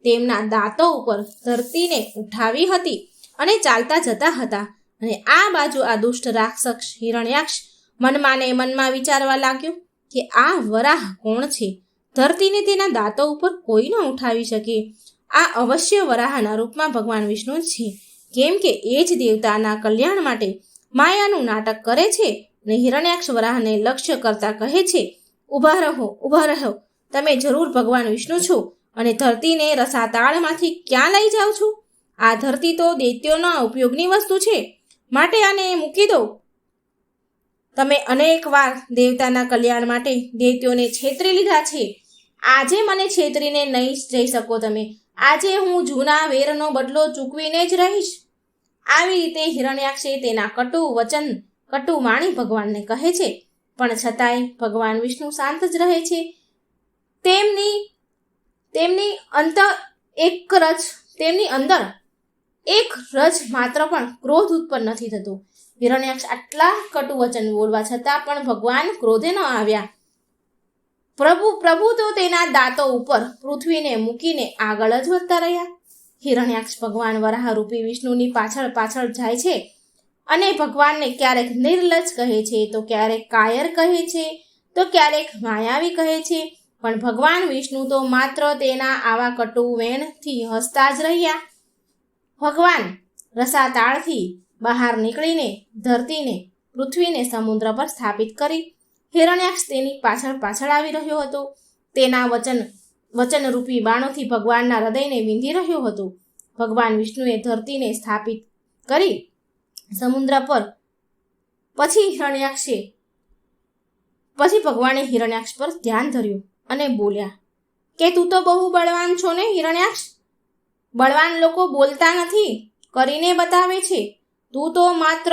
તેમના દાંતો ઉપર ધરતીને ઉઠાવી હતી અને ચાલતા જતા હતા. અને આ બાજુ આ દુષ્ટ રાક્ષસ હિરણ્યાક્ષ મનમાં વિચારવા લાગ્યો કે આ વરાહ કોણ છે? ધરતીને તેના દાંતો ઉપર કોઈ ન ઉઠાવી શકે. આ અવશ્ય વરાહના રૂપમાં ભગવાન વિષ્ણુ જ છે, કેમ કે એ જ દેવતાના કલ્યાણ માટે માયાનું નાટક કરે છે. અને હિરણ્યાક્ષ વરાહને લક્ષ્ય કરતા કહે છે, ઊભા રહો, તમે જરૂર ભગવાન વિષ્ણુ છો અને ધરતીને રસાતાળમાંથી ક્યાં લઈ જાઓ છો? આ ધરતી તો દૈત્યોના ઉપયોગની વસ્તુ છે, માટે આને મૂકી દો. તમે અનેક વાર દેવતાના કલ્યાણ માટે દૈત્યોને છેતરી લીધા છે. આજે મને છેતરીને નહીં જઈ શકો તમે. આજે હું જૂના વેરનો બદલો ચૂકવીને જ રહીશ. આવી રીતે હિરણ્યાક્ષે તેના કટુ વાણી ભગવાનને કહે છે, પણ છતાંય ભગવાન વિષ્ણુ શાંત જ રહે છે. તેમની અંદર એક રજ માત્ર પણ ક્રોધ ઉત્પન્ન નથી થતો. હિરણ્યાક્ષ આટલા કટુ વચન બોલવા છતાં પણ ભગવાન ક્રોધે ન આવ્યા. પ્રભુ તો તેના દાંતો ઉપર પૃથ્વીને મૂકીને આગળ જ વધતા રહ્યા. હિરણ્યાક્ષ ભગવાન વરાહરૂપી વિષ્ણુની પાછળ પાછળ જાય છે અને ભગવાનને ક્યારેક નિર્લજ્જ કહે છે, તો ક્યારેક કાયર કહે છે, તો ક્યારેક માયાવી કહે છે. પણ ભગવાન વિષ્ણુ તો માત્ર તેના આવા કટુ વેણથી હસતા જ રહ્યા. ભગવાન રસાતાળથી બહાર નીકળીને ધરતીને, પૃથ્વીને સમુદ્ર પર સ્થાપિત કરી. હિરણ્યાક્ષ તેની પાછળ પાછળ આવી રહ્યો હતો. તેના વચનરૂપી બાણોથી ભગવાનના હૃદયને વિંધી રહ્યો હતો. ભગવાન વિષ્ણુએ ધરતીને સ્થાપિત કરી સમુદ્ર પર. પછી ભગવાને હિરણ્યાક્ષ પર ધ્યાન ધર્યું અને બોલ્યા કે તું તો બહુ બળવાન છો ને હિરણ્યાક્ષ. બળવાન લોકો બોલતા નથી, કરીને બતાવે છે. તું તો માત્ર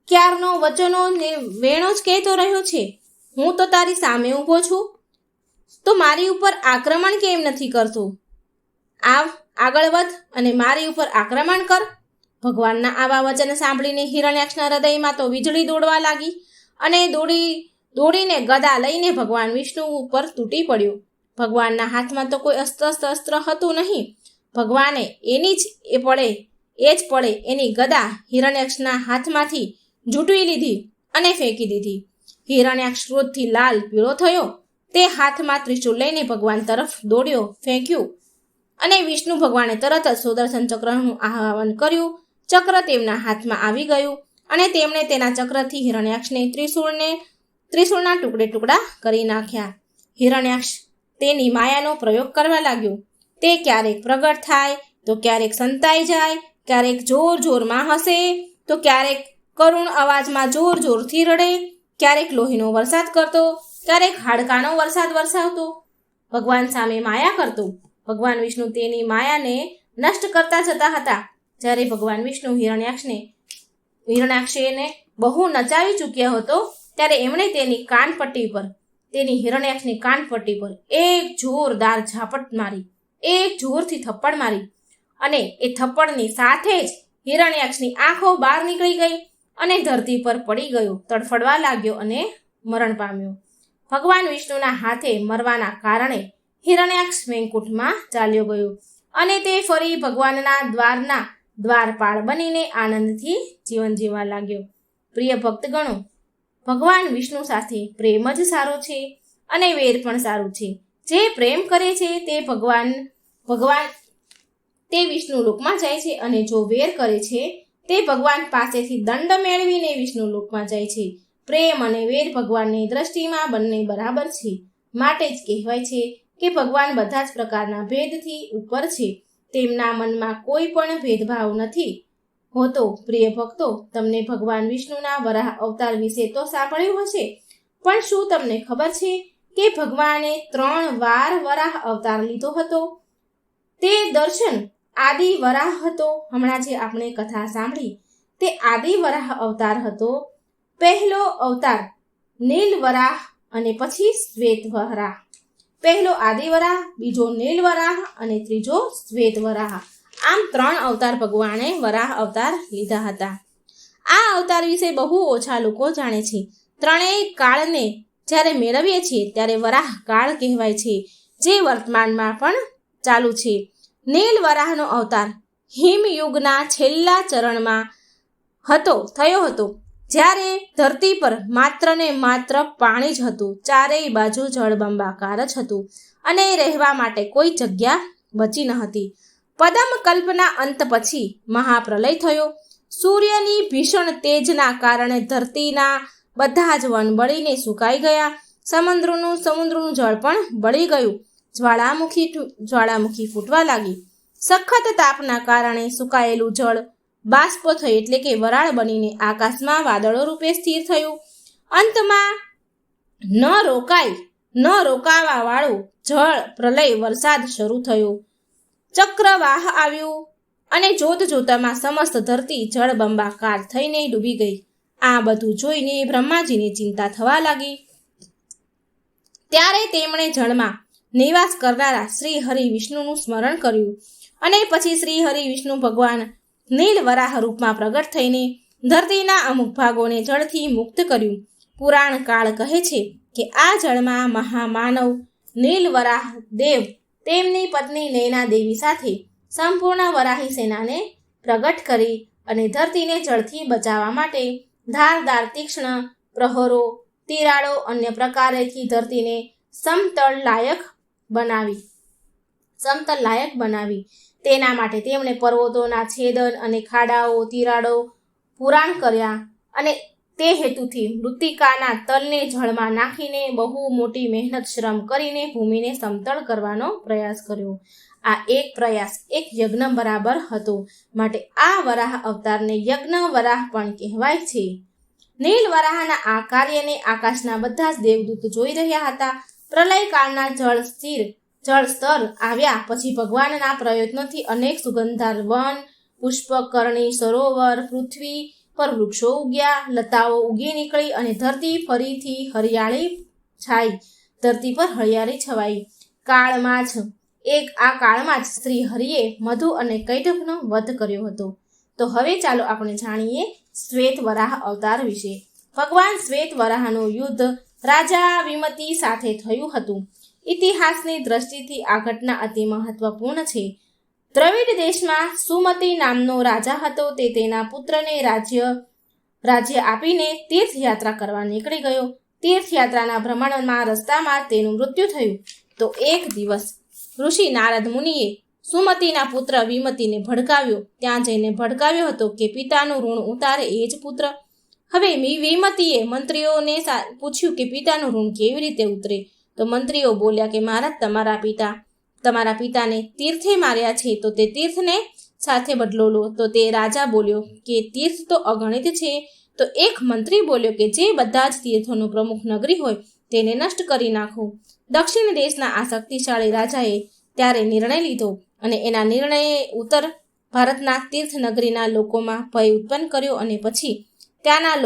ક્યારનો વચનો ને વેણો જ કહેતો રહ્યો છે. હું તો તારી સામે ઊભો છું, તો મારી ઉપર આક્રમણ કેમ નથી કરતો? આગળ વધ અને મારી ઉપર આક્રમણ કર. ભગવાનના આવા વચન સાંભળીને હિરણ્યાક્ષના હૃદયમાં તો વીજળી દોડવા લાગી અને દોડીને ગદા લઈને ભગવાન વિષ્ણુ ઉપર તૂટી પડ્યો. ભગવાનના હાથમાં તો કોઈ અસ્ત્ર હતું નહીં. ભગવાને એની ગદા હિરણ્યાક્ષના હાથમાંથી ઝૂંટવી લીધી અને ફેંકી દીધી. હિરણ્યાક્ષ ક્રોધથી લાલ પીળો થયો. તે હાથમાં ત્રિશૂળ લઈને ભગવાન તરફ દોડ્યો, ફેંક્યું અને વિષ્ણુ ભગવાને તરત જ સુદર્શન ચક્રનું આહ્વાન કર્યું. ચક્ર તેમના હાથમાં આવી ગયું અને તેમણે તેના ચક્રથી હિરણ્યાક્ષને ત્રિશૂળના ટુકડા કરી નાખ્યા. હિરણ્યાક્ષ તેની માયાનો પ્રયોગ કરવા લાગ્યો. તે ક્યારેક પ્રગટ થાય, તો ક્યારેક સંતાઈ જાય, ક્યારેક જોરમાં હસે, તો ક્યારેક કરુણ અવાજમાં જોરથી રડે, ક્યારેક લોહીનો વરસાદ કરતો, ક્યારેક હાડકાનો વરસાદ વરસાવતો. ભગવાન સામે માયા કરતો. ભગવાન વિષ્ણુ તેની માયાને નષ્ટ કરતા જતા હતા. જ્યારે ભગવાન વિષ્ણુ હિરણ્યાક્ષને બહુ નચાવી ચૂક્યો હતો, ત્યારે એમણે તેની હિરણ્યાક્ષની કાનપટ્ટી પર એક જોરદાર ઝાપટ મારી, એક જોરથી થપ્પડ મારી અને એ થપ્પડની સાથે જ હિરણ્યાક્ષની આંખો બહાર નીકળી ગઈ અને ધરતી પર પડી ગયો, તડફડવા લાગ્યો અને મરણ પામ્યો. ભગવાન વિષ્ણુના હાથે મરવાના કારણે હિરણ્યાક્ષ વૈકુંઠમાં ચાલ્યો ગયો અને તે ફરી ભગવાનના દ્વારપાળ બનીને આનંદથી જીવન જીવવા લાગ્યો. પ્રિય ભક્તગણો, ભગવાન વિષ્ણુ સાથે પ્રેમ જ સારો છે અને વેર પણ સારું છે. જે પ્રેમ કરે છે તે વિષ્ણુ લોકમાં જાય છે અને જો વેર કરે છે તે ભગવાન પાસેથી દંડ મેળવીને વિષ્ણુ લોકમાં જાય છે. પ્રેમ અને વેર ભગવાનની દ્રષ્ટિમાં બંને બરાબર છે. માટે જ કહેવાય છે કે ભગવાન બધા જ પ્રકારના ભેદથી ઉપર છે. તેમના મનમાં કોઈ પણ ભેદભાવ નથી હોતો. પ્રિય ભક્તો, તમને ભગવાન વિષ્ણુના વરાહ અવતાર વિશે તો સાંભળ્યું હશે, પણ શું તમને ખબર છે કે ભગવાને 3 વાર વરાહ અવતાર લીધો હતો? તે દર્શન આદિ વરાહ હતો. હમણાં જે આપણે કથા સાંભળી તે આદિ વરાહ અવતાર હતો. પહેલો અવતાર નીલ વરાહ અને પછી શ્વેત વરાહ. પહેલો આદિ વરાહ, બીજો નીલ વરાહ અને ત્રીજો શ્વેત વરાહ. આમ 3 અવતાર ભગવાને વરાહ અવતાર લીધા હતા. આ અવતાર વિશે બહુ ઓછા લોકો જાણે છે. ત્રણેય કાળને જ્યારે મેળવીએ છીએ ત્યારે વરાહ કાળ કહેવાય છે, જે વર્તમાનમાં પણ ચાલુ છે. નીલ વરાહનો અવતાર હિમયુગના છેલ્લા ચરણમાં થયો હતો, જ્યારે ધરતી પર માત્ર ને માત્ર પાણી જ હતું. ચારેય બાજુ જળબંબાકાર જ હતું અને રહેવા માટે કોઈ જગ્યા બચી ન હતી. પદમ કલ્પના અંત પછી મહાપ્રલય થયો. સૂર્યની ભીષણ તેજના કારણે ધરતીના બધા જ વન બળીને સુકાઈ ગયા. સમુદ્રનું જળ પણ બળી ગયું. જ્વાળામુખી ફૂટવા લાગી. સખત તાપના કારણે સુકાયેલું જળ બાષ્પ થઈ એટલે કે વરાળ બનીને આકાશમાં વાદળો રૂપે સ્થિર થયું. અંતમાં ન રોકાવા વાળું જળ પ્રલય વરસાદ શરૂ થયો. ચક્રવાહ આવ્યું અને જોત જોતામાં સમસ્ત ધરતી જળબંબાકાર થઈને ડૂબી ગઈ. આ બધું જોઈને બ્રહ્માજીને ચિંતા થવા લાગી. ત્યારે તેમણે જળમાં નિવાસ કરનારા શ્રી હરિ વિષ્ણુનું સ્મરણ કર્યું અને પછી શ્રી હરિ વિષ્ણુ ભગવાન નીલ વરાહ રૂપમાં પ્રગટ થઈને ધરતીના અમુક ભાગોને જળથી મુક્ત કર્યું. પુરાણ કાળ કહે છે કે આ જળમાં મહામાનવ નીલ વરાહ દેવ તેમની પત્ની નૈના દેવી સાથે સંપૂર્ણ વરાહી સેનાને પ્રગટ કરી અને ધરતીને જળથી બચાવવા માટે ધારદાર તીક્ષ્ણ પ્રહરો, તિરાડો અન્ય પ્રકારેથી ધરતીને સમતલ લાયક બનાવી. તેના માટે તેમણે પર્વતોના છેદન અને ખાડાઓ, તિરાડો પુરાણ કર્યા અને તે હેતુથી મૃત્તિકાના તલને જળમાં નાખીને બહુ મોટી મહેનત શ્રમ કરીને ભૂમિને સમતળ કરવાનો પ્રયાસ કર્યો. આ એક પ્રયાસ એક યજ્ઞ બરાબર હતો. માટે આ વરાહ અવતારને યજ્ઞ વરાહ પણ કહેવાય છે. નીલ વરાહના આ કાર્યને આકાશના બધા જ દેવદૂત જોઈ રહ્યા હતા. પ્રલયકાળના જળ સ્તર આવ્યા પછી ભગવાનના પ્રયત્નોથી અનેક સુગંધાર વન, પુષ્પ, કરણી, સરોવર, પૃથ્વી પર વૃક્ષો ઉગ્યા, લતાઓ ઉગી નીકળી અને ધરતી ફરીથી હરિયાળી છવાઈ. આ કાળમાં જ શ્રી હરિએ મધુ અને કૈટભનો વધ કર્યો હતો. તો હવે ચાલો આપણે જાણીએ શ્વેત વરાહ અવતાર વિશે. ભગવાન શ્વેત વરાહનું યુદ્ધ રાજા વિમતિ સાથે થયું હતું. ઇતિહાસની દ્રષ્ટિથી આ ઘટના અતિ મહત્વપૂર્ણ છે. દ્રવિડ દેશમાં સુમતિ નામનો રાજા હતો. તે તેના પુત્રને રાજ્ય આપીને તીર્થયાત્રા કરવા નીકળી ગયો. તીર્થયાત્રાના ભ્રમણમાં રસ્તામાં તેનું મૃત્યુ થયું. તો એક દિવસ ઋષિ નારદ મુનિએ સુમતિના પુત્ર વિમતિને ભડકાવ્યો. ત્યાં જઈને ભડકાવ્યો હતો કે પિતાનું ઋણ ઉતારે એ જ પુત્ર. હવે વિમતિએ મંત્રીઓને પૂછ્યું કે પિતાનું ઋણ કેવી રીતે ઉતરે? તો મંત્રીઓ બોલ્યા કે મહારાજ, તમારા પિતાને તીર્થે માર્યા છે તો તે તીર્થને સાથે બદલો લો. તો તે રાજા બોલ્યો કે તીર્થ તો અગણિત છે. તો એક મંત્રી બોલ્યો કે જે બધા જ તીર્થોનું પ્રમુખ નગરી હોય તેને નષ્ટ કરી નાખો. દક્ષિણ દેશના આ શક્તિશાળી રાજાએ ત્યારે નિર્ણય લીધો અને એના નિર્ણયે ઉત્તર ભારતના તીર્થ નગરીના લોકોમાં ભય ઉત્પન્ન કર્યો અને પછી ત્યાંના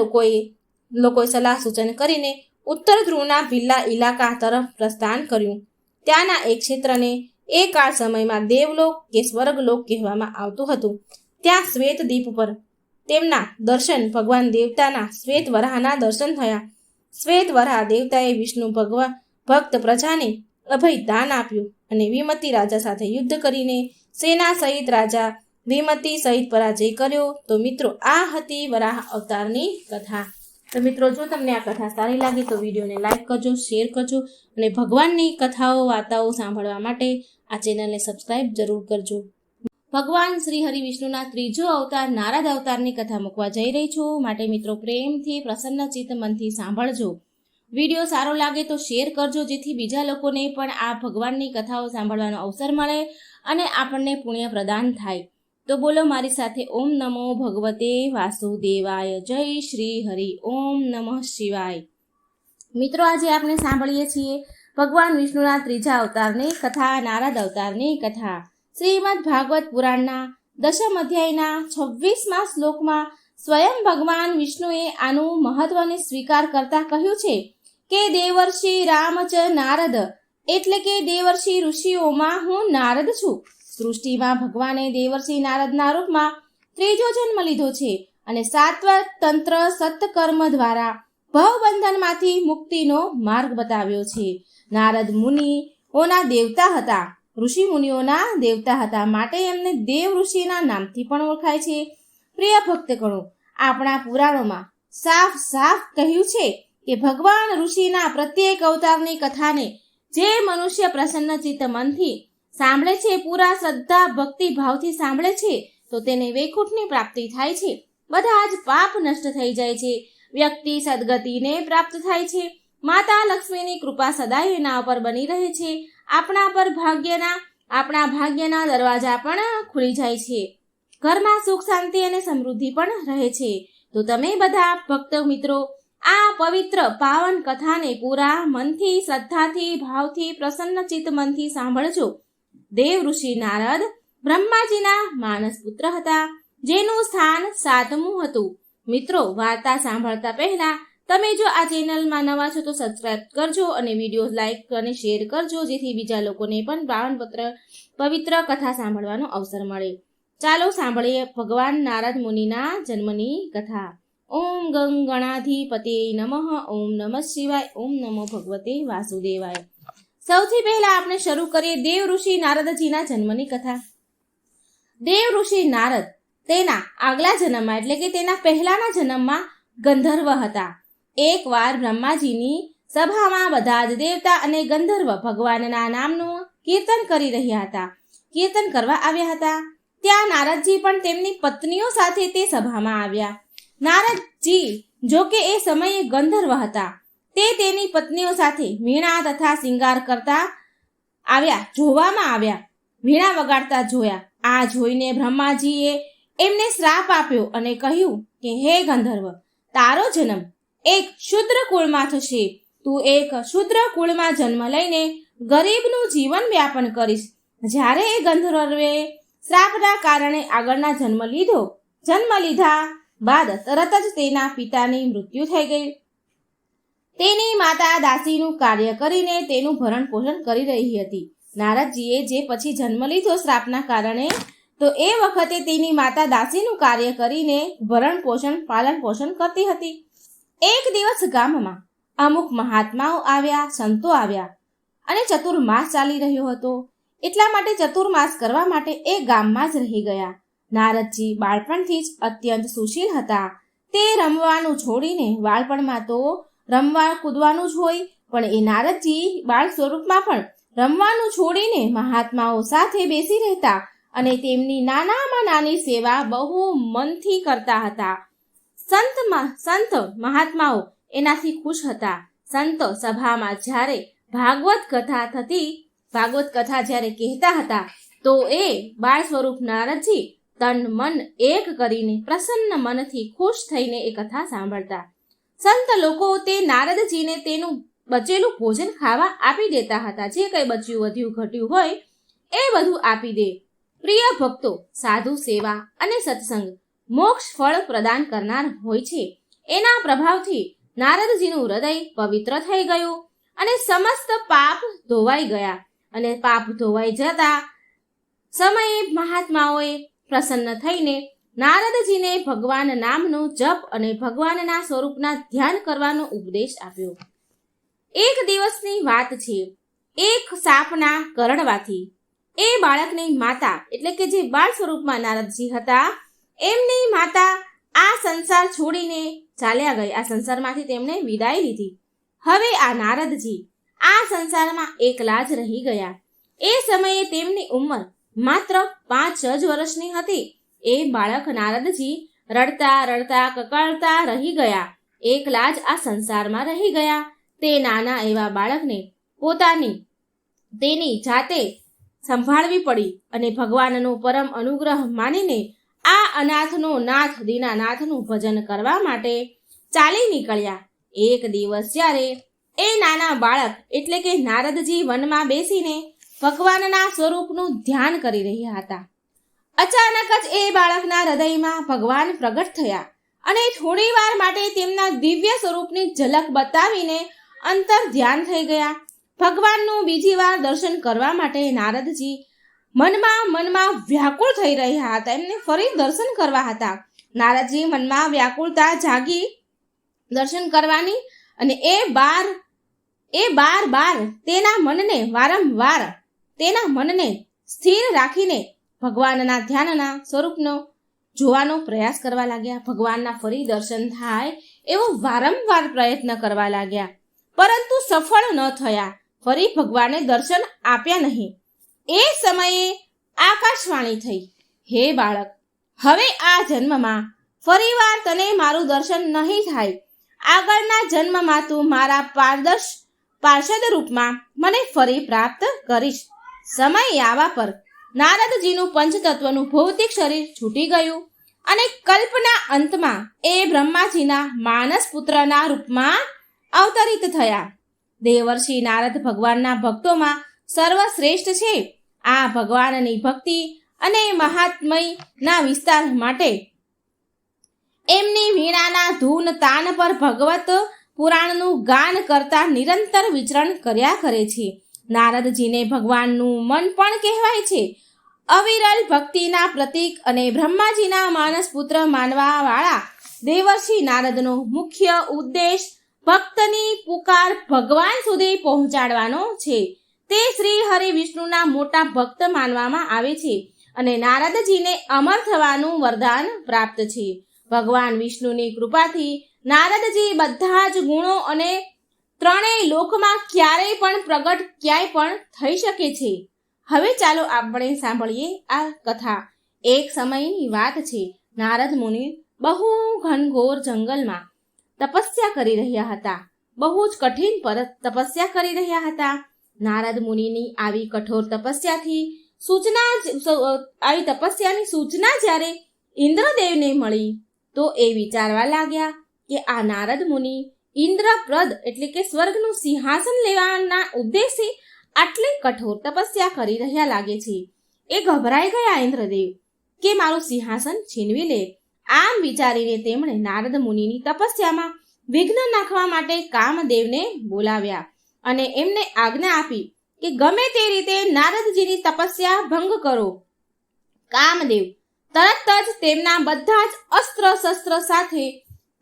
લોકોએ સલાહ સૂચન કરીને ઉત્તર ધ્રુવના ભિલ્લા ઇલાકા તરફ પ્રસ્થાન કર્યું. ત્યાંના એક ક્ષેત્રને એ કાળ સમયમાં દેવલોક કે સ્વર્ગલોક કહેવામાં આવતું હતું. ત્યાં શ્વેત દીપ પર તેમના દર્શન ભગવાન દેવતાના શ્વેત વરાહના દર્શન થયા. શ્વેત વરાહ દેવતાએ વિષ્ણુ ભક્ત પ્રજાને અભય દાન આપ્યું અને વિમતિ રાજા સાથે યુદ્ધ કરીને સેના સહિત રાજા વિમતિ સહિત પરાજય કર્યો. તો મિત્રો, આ હતી વરાહ અવતારની કથા. તો મિત્રો, જો તમને આ કથા સારી લાગે તો વિડીયોને લાઈક કરજો, શેર કરજો અને ભગવાનની કથાઓ વાર્તાઓ સાંભળવા માટે આ ચેનલને સબસ્ક્રાઈબ જરૂર કરજો. ભગવાન શ્રી હરિ વિષ્ણુના ત્રીજો અવતાર નારદ અવતારની કથા મૂકવા જઈ રહી છું. માટે મિત્રો, પ્રેમથી પ્રસન્ન ચિત્ત મનથી સાંભળજો. વિડીયો સારો લાગે તો શેર કરજો, જેથી બીજા લોકોને પણ આ ભગવાનની કથાઓ સાંભળવાનો અવસર મળે અને આપણને પુણ્ય પ્રદાન થાય. તો બોલો મારી સાથે, ઓમ નમો ભગવતે વાસુદેવાય. જય શ્રી હરિ. ઓમ નમઃ શિવાય. મિત્રો, આજે આપણે સાંભળીએ છીએ ભગવાન વિષ્ણુના ત્રીજા અવતારની કથા, નારદ અવતારની કથા. શ્રીમદ ભાગવત પુરાણના દશમ અધ્યાયના 26મા શ્લોકમાં સ્વયં ભગવાન વિષ્ણુએ આનું મહત્વને સ્વીકાર કરતા કહ્યું છે કે દેવર્ષિ રામચ નારદ, એટલે કે દેવર્ષિ ઋષિઓમાં હું નારદ છું. સૃષ્ટિમાં ભગવાને દેવર્ષિ નારદના રૂપમાં ત્રીજો જન્મ લીધો છે અને સાત્વત તંત્ર સત્કર્મ દ્વારા ભવબંધનમાંથી મુક્તિનો માર્ગ બતાવ્યો છે. નારદ મુનિઓના દેવતા હતા, ઋષિ મુનિઓના દેવતા હતા, માટે એમને દેવ ઋષિના નામથી પણ ઓળખાય છે. પ્રિય ભક્તગણો, આપણા પુરાણોમાં સાફ કહ્યું છે કે ભગવાન ઋષિના પ્રત્યેક અવતારની કથાને જે મનુષ્ય પ્રસન્નચિત્ત મનથી સાંભળે છે, પૂરા શ્રદ્ધા ભક્તિ ભાવથી સાંભળે છે, તો તેને વૈકુંઠની પ્રાપ્તિ થાય છે. બધા જ પાપ નષ્ટ થઈ જાય છે. વ્યક્તિ સદગતિને પ્રાપ્ત થાય છે. માતા લક્ષ્મીની કૃપા સદાય એના ઉપર બની રહે છે. આપણા પર ભાગ્યના આપણા ભાગ્યના દરવાજા પણ ખુલી જાય છે. ઘરમાં સુખ શાંતિ અને સમૃદ્ધિ પણ રહે છે. તો તમે બધા ભક્ત મિત્રો આ પવિત્ર પાવન કથાને પૂરા મનથી, શ્રદ્ધાથી, ભાવથી, પ્રસન્ન ચિત્ત મનથી સાંભળજો. દેવ ઋષિ નારદ બ્રહ્માજીના માનસ પુત્ર હતા, જેનું સ્થાન 7મું હતું. મિત્રો, વાર્તા સાંભળતા પહેલા તમે જો આ ચેનલમાં નવા છો તો સબસ્ક્રાઇબ કરજો અને વિડીયો લાઈક અને શેર કરજો, જેથી બીજા લોકોને પણ પવિત્ર કથા સાંભળવાનો અવસર મળે. ચાલો સાંભળીએ ભગવાન નારદ મુનિના જન્મની કથા. ઓમ ગંગ ગણાધિપતે નમઃ. ઓમ નમઃ શિવાય. ઓમ નમો ભગવતે વાસુદેવાય. સૌથી પહેલા આપણે શરૂ કરીએ દેવ ઋષિ નારદજીના જન્મની કથા. દેવ ઋષિ નારદ તેના આગલા જન્મમાં એટલે કે તેના પહેલાના જન્મમાં ગંધર્વ હતા. એકવાર બ્રહ્માજીની સભામાં બધા જ દેવતા અને ગંધર્વ ભગવાનના નામનું કીર્તન કરી રહ્યા હતા. કીર્તન કરવા આવ્યા હતા. ત્યાં નારદજી પણ તેમની પત્નીઓ સાથે તે સભામાં આવ્યા. નારદજી જો કે એ સમયે ગંધર્વ હતા, તે તેની પત્નીઓ સાથે વીણા તથા શિંગાર કરતા જોવામાં આવ્યા. વીણા વગાડતા જોયા. આ જોઈને બ્રહ્માજીએ એમને શ્રાપ આપ્યો અને કહ્યું કે હે ગંધર્વ, તારો જન્મ એક શુદ્ર કુળમાં થશે. તું એક શુદ્ર કુળમાં જન્મ લઈને ગરીબનું જીવન વ્યાપન કરીશ. જ્યારે એ ગંધર્વે શ્રાપના કારણે આગળના જન્મ લીધા બાદ તરત જ તેના પિતાની મૃત્યુ થઈ ગઈ. તેની માતા દાસીનું કાર્ય કરીને તેનું ભરણ પોષણ કરી રહી હતી. નારદજીએ જે પછી જન્મ લીધો શ્રાપના કારણે, તો એ વખતે તેની માતા દાસીનું કાર્ય કરીને ભરણ પોષણ પાલન પોષણ કરતી હતી. એક દિવસ ગામમાં અમુક મહાત્માઓ આવ્યા, સંતો આવ્યા અને ચતુર્માસ ચાલી રહ્યો હતો. એટલા માટે ચતુર્માસ કરવા માટે એ ગામમાં જ રહી ગયા. નારદજી બાળપણથી જ અત્યંત સુશીલ હતા. તે રમવાનું છોડીને, બાળપણમાં તો રમવા કૂદવાનું જ હોય, પણ એ નારદજી બાળ સ્વરૂપમાં પણ રમવાનું છોડીને મહાત્માઓ સાથે બેસી રહેતા અને તેમની નાનામાં નાની સેવા બહુ મનથી કરતા હતા. સંત મહાત્માઓ એનાથી ખુશ હતા. સંત સભામાં જ્યારે ભાગવત કથા જ્યારે કહેતા હતા, તો એ બાળ સ્વરૂપ નારદજી તન મન એક કરીને પ્રસન્ન મનથી ખુશ થઈને એ કથા સાંભળતા. સંત લોકો તે નારદજીને તેનું બચેલું ભોજન ખાવા આપી દેતા હતા. જે કંઈ બચ્યું વધ્યું ઘટ્યું હોય એ બધું આપી દે. પ્રિય ભક્તો, સાધુ સેવા અને સત્સંગ મોક્ષ ફળ પ્રદાન કરનાર હોય છે. એના પ્રભાવથી નારદજીનું હૃદય પવિત્ર થઈ ગયું અને સમસ્ત પાપ ધોવાઈ ગયા. અને પાપ ધોવાઈ જતા સમયે મહાત્માઓએ પ્રસન્ન થઈને નારદજીને ભગવાન નામનો જપ અને ભગવાનના સ્વરૂપના ધ્યાન કરવાનો ઉપદેશ આપ્યો. એક દિવસની વાત છે. એક સાપના કરડવાથી એ બાળકની માતા એટલે કે જે બાળ સ્વરૂપમાં નારદજી હતા, એમની માતા આ સંસાર છોડીને ચાલ્યા ગઈ. આ સંસારમાંથી તેમણે વિદાય લીધી. હવે આ નારદજી આ સંસારમાં એકલા જ રહી ગયા. એ સમયે તેમની ઉંમર માત્ર 5 જ વર્ષની હતી. એ બાળક નારદજી રડતા રડતા કકળતા રહી ગયા. એકલા જ આ સંસારમાં રહી ગયા. તે નાના એવા બાળકને તેની જાતે સંભાળવી પડી અને ભગવાનનો પરમ અનુગ્રહ માનીને આ અનાથનો નાથ દીનાનાથનું ભજન કરવા માટે ચાલી નીકળ્યા. એક દિવસ જ્યારે એ નાના બાળક એટલે કે નારદજી વનમાં બેસીને ભગવાનના સ્વરૂપનું ધ્યાન કરી રહ્યા હતા, અચાનક જ એ બાળકના હૃદયમાં ભગવાન પ્રગટ થયા અને થોડી વાર માટે તેમના દિવ્ય સ્વરૂપની ઝલક બતાવીને અંતર ધ્યાન થઈ ગયા. ભગવાનનું બીજી વાર દર્શન કરવા માટે નારદજી મનમાં વ્યાકુળ થઈ રહ્યા હતા. એમને ફરી દર્શન કરવા હતા. નારદજી મનમાં વ્યાકુળતા જાગી દર્શન કરવાની અને એ બાર તેના મનને વારંવાર તેના મનને સ્થિર રાખીને ભગવાનના ધ્યાનના સ્વરૂપનો જોવાનો પ્રયાસ કરવા લાગ્યા. ભગવાનના ફરી દર્શન થાય એવો વારંવાર પ્રયત્ન કરવા લાગ્યા, પરંતુ સફળ ન થયા. ફરી ભગવાને દર્શન આપ્યા નહીં. એ સમયે આકાશવાણી થઈ, હે બાળક, હવે આ જન્મમાં ફરીવાર તને મારું દર્શન નહીં થાય. આગળના જન્મમાં તું મારા પાર્ષદ રૂપમાં મને ફરી પ્રાપ્ત કરીશ. સમય આવવા પર નારદજીનું પંચતત્વનું ભૌતિક શરીર છૂટી ગયું અને કલ્પના અંતમાં એ બ્રહ્માજીના માનસ પુત્રના રૂપમાં અવતરિત થયા. દેવર્ષિ નારદ ભગવાનના ભક્તોમાં સર્વશ્રેષ્ઠ છે. આ ભગવાનની ભક્તિ અને મહાત્મયના વિસ્તાર માટે એમની વીણાના ધૂન તાન પર ભગવત પુરાણનું ગાન કરતા નિરંતર વિચરણ કર્યા કરે છે. નારદજીને ભગવાનનું મન પણ કહેવાય છે. અવિરલ ભક્તિના પ્રતીક અને બ્રહ્માજીના માનસ પુત્ર માનવા વાળા દેવર્ષિ નારદનો મુખ્ય ઉદ્દેશ ભક્તની પુકાર ભગવાન સુધી પહોંચાડવાનો છે. તે શ્રી હરિ વિષ્ણુના મોટા ભક્ત માનવામાં આવે છે અને નારદજીને અમર થવાનું વરદાન પ્રાપ્ત છે. ભગવાન વિષ્ણુની કૃપાથી નારદજી બધા જ ગુણો અને ત્રણેય લોકમાં ક્યારેય પણ પ્રગટ ક્યાંય પણ થઈ શકે છે. હવે ચાલો આપણે સાંભળીએ આ કથા. એક સમયની વાત છે. નારદ મુનિ બહુ ઘનઘોર જંગલમાં તપસ્યા કરી રહ્યા હતા. બહુ જ કઠિન પર તપસ્યા કરી રહ્યા હતા. નારદ મુનિની આવી કઠોર તપસ્યાની સૂચના જ્યારે ઇન્દ્રદેવને મળી તો એ વિચારવા લાગ્યા કે આ નારદ મુનિ ઇન્દ્રપ્રદ એટલે કે સ્વર્ગનું સિંહાસન લેવાના ઉદ્દેશથી આટલી કઠોર તપસ્યા કરી રહ્યા લાગે છે. એ ગભરાઈ ગયા ઇન્દ્રદેવ કે મારું સિંહાસન છીનવી લે. આમ વિચારીને તેમણે નારદ મુનિની તપસ્યામાં વિઘ્ન નાખવા માટે કામદેવને બોલાવ્યા અને એમને આજ્ઞા આપી કે ગમે તે રીતે નારદજીની તપસ્યા ભંગ કરો. કામદેવ તરત જ તેમના બધા જ અસ્ત્ર શસ્ત્ર સાથે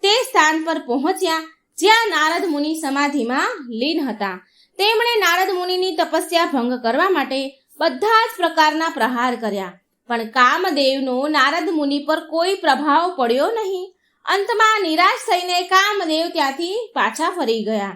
તે સ્થાન પર પહોંચ્યા જ્યાં નારદ મુનિ સમાધિમાં લીન હતા. તેમણે નારદ મુનિની તપસ્યા ભંગ કરવા માટે બધા જ પ્રકારના પ્રહાર કર્યા, પણ કામદેવનો નારદ મુનિ પર કોઈ પ્રભાવ પડ્યો નહીં. અંતમાં નિરાશ થઈને કામદેવ ત્યાંથી પાછા ફરી ગયા.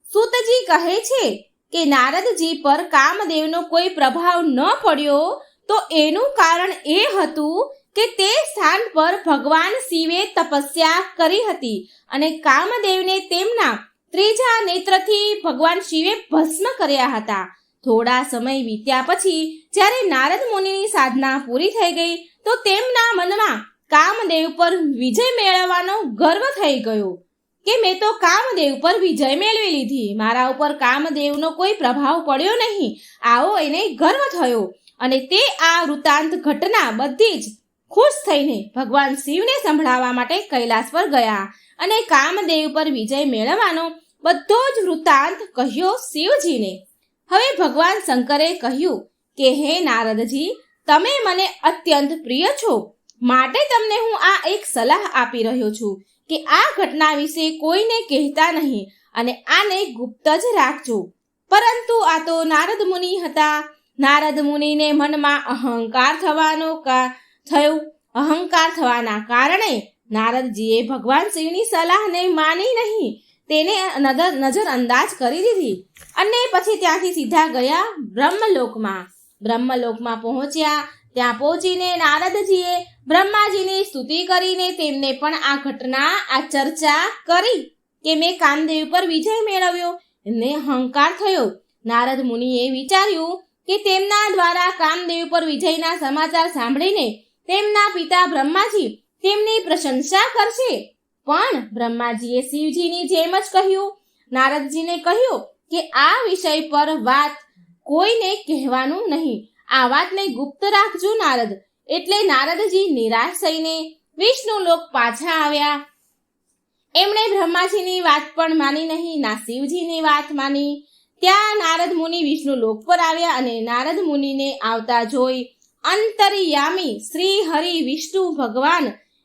સૂતજી કહે છે કે નારદજી પર કામદેવનો કોઈ પ્રભાવ ન પડ્યો તો એનું કારણ એ હતું કે તે સ્થાન પર ભગવાન શિવે તપસ્યા કરી હતી અને કામદેવને તેમના ત્રીજા નેત્રથી ભગવાન શિવે ભસ્મ કર્યા હતા. થોડા સમય વીત્યા પછી જ્યારે નારદ મુનિની સાધના પૂરી થઈ ગઈ તો તેમના મનમાં કામદેવ પર વિજય મેળવવાનો ગર્વ થઈ ગયો કે મેં તો કામદેવ પર વિજય મેળવી લીધી, મારા ઉપર કામદેવનો કોઈ પ્રભાવ પડ્યો નહીં. આવો એને ગર્વ થયો અને તે આ વૃત્તાંત ઘટના બધી જ ખુશ થઈને ભગવાન શિવને સંભળાવવા માટે કૈલાસ પર ગયા અને કામદેવ પર વિજય મેળવવાનો બધો જ વૃત્તાંત કહ્યો શિવજીને. હવે ભગવાન શંકરે કહ્યું કે હે નારદજી, તમે મને અત્યંત પ્રિય છો, માટે તમને હું આ એક સલાહ આપી રહ્યો છું કે આ ઘટના વિશે કોઈને કહેતા નહીં અને આને ગુપ્ત જ રાખજો. પરંતુ આ તો નારદ મુનિ હતા. નારદ મુનિને મનમાં અહંકાર થવાના કારણે નારદજીએ ભગવાન શિવની સલાહને માની નહીં, તેને નજરઅંદાજ કરી દીધી અને પછી ત્યાંથી સીધા ગયા બ્રહ્મલોકમાં. બ્રહ્મલોકમાં પહોંચ્યા. ત્યાં પહોંચીને નારદજીએ બ્રહ્માજીની સ્તુતિ કરીને તેમને પણ આ ઘટના આ ચર્ચા કરી કે મેં કામદેવ પર વિજય મેળવ્યો. એમને અહંકાર થયો. નારદ મુનિએ વિચાર્યું કે તેમના દ્વારા કામદેવ પર વિજયના સમાચાર સાંભળીને તેમના પિતા બ્રહ્માજી તેમની પ્રશંસા કરશે. પણ બ્રહ્માજીએ શિવજીની જેમ જ કહ્યું. નારદજીને કહ્યું કે આ વિષય પર વાત કોઈને કહેવાનું નહીં, આ વાતને ગુપ્ત રાખજો નારદ. એટલે નારદજી નિરાશ થઈને વિષ્ણુ લોક પાછા આવ્યા. એમણે બ્રહ્માજીની વાત પણ માની નહીં, ના શિવજીની વાત માની. ત્યાં નારદ મુનિ વિષ્ણુ લોક પર આવ્યા અને નારદ મુનિને આવતા જોઈ અંતર્યામી શ્રી હરિ વિષ્ણુ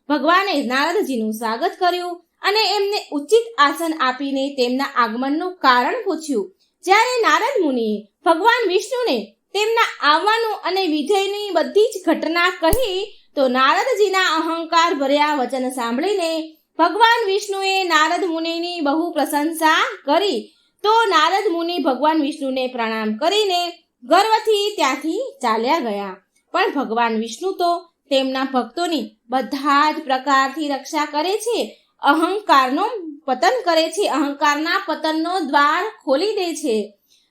ભગવાને નારદજીનું સ્વાગત કર્યું અને એમને ઉચિત આસન આપીને તેમના આગમનનું કારણ પૂછ્યું. જ્યારે નારદ મુનિએ ભગવાન વિષ્ણુને તેમના આવવાનું અને વિજયની બધી જ ઘટના કહી તો નારદજીના અહંકાર ભર્યા વચન સાંભળીને ભગવાન વિષ્ણુએ નારદ મુનિની બહુ પ્રશંસા કરી. તો નારદ મુનિ ભગવાન વિષ્ણુને પ્રણામ કરીને ગર્વથી ત્યાંથી ચાલ્યા ગયા. પણ ભગવાન વિષ્ણુ તો તેમના ભક્તોની બધા જ પ્રકારથી રક્ષા કરે છે, અહંકારનો પતન કરે છે, અહંકારના પતનનો દ્વાર ખોલી દે છે.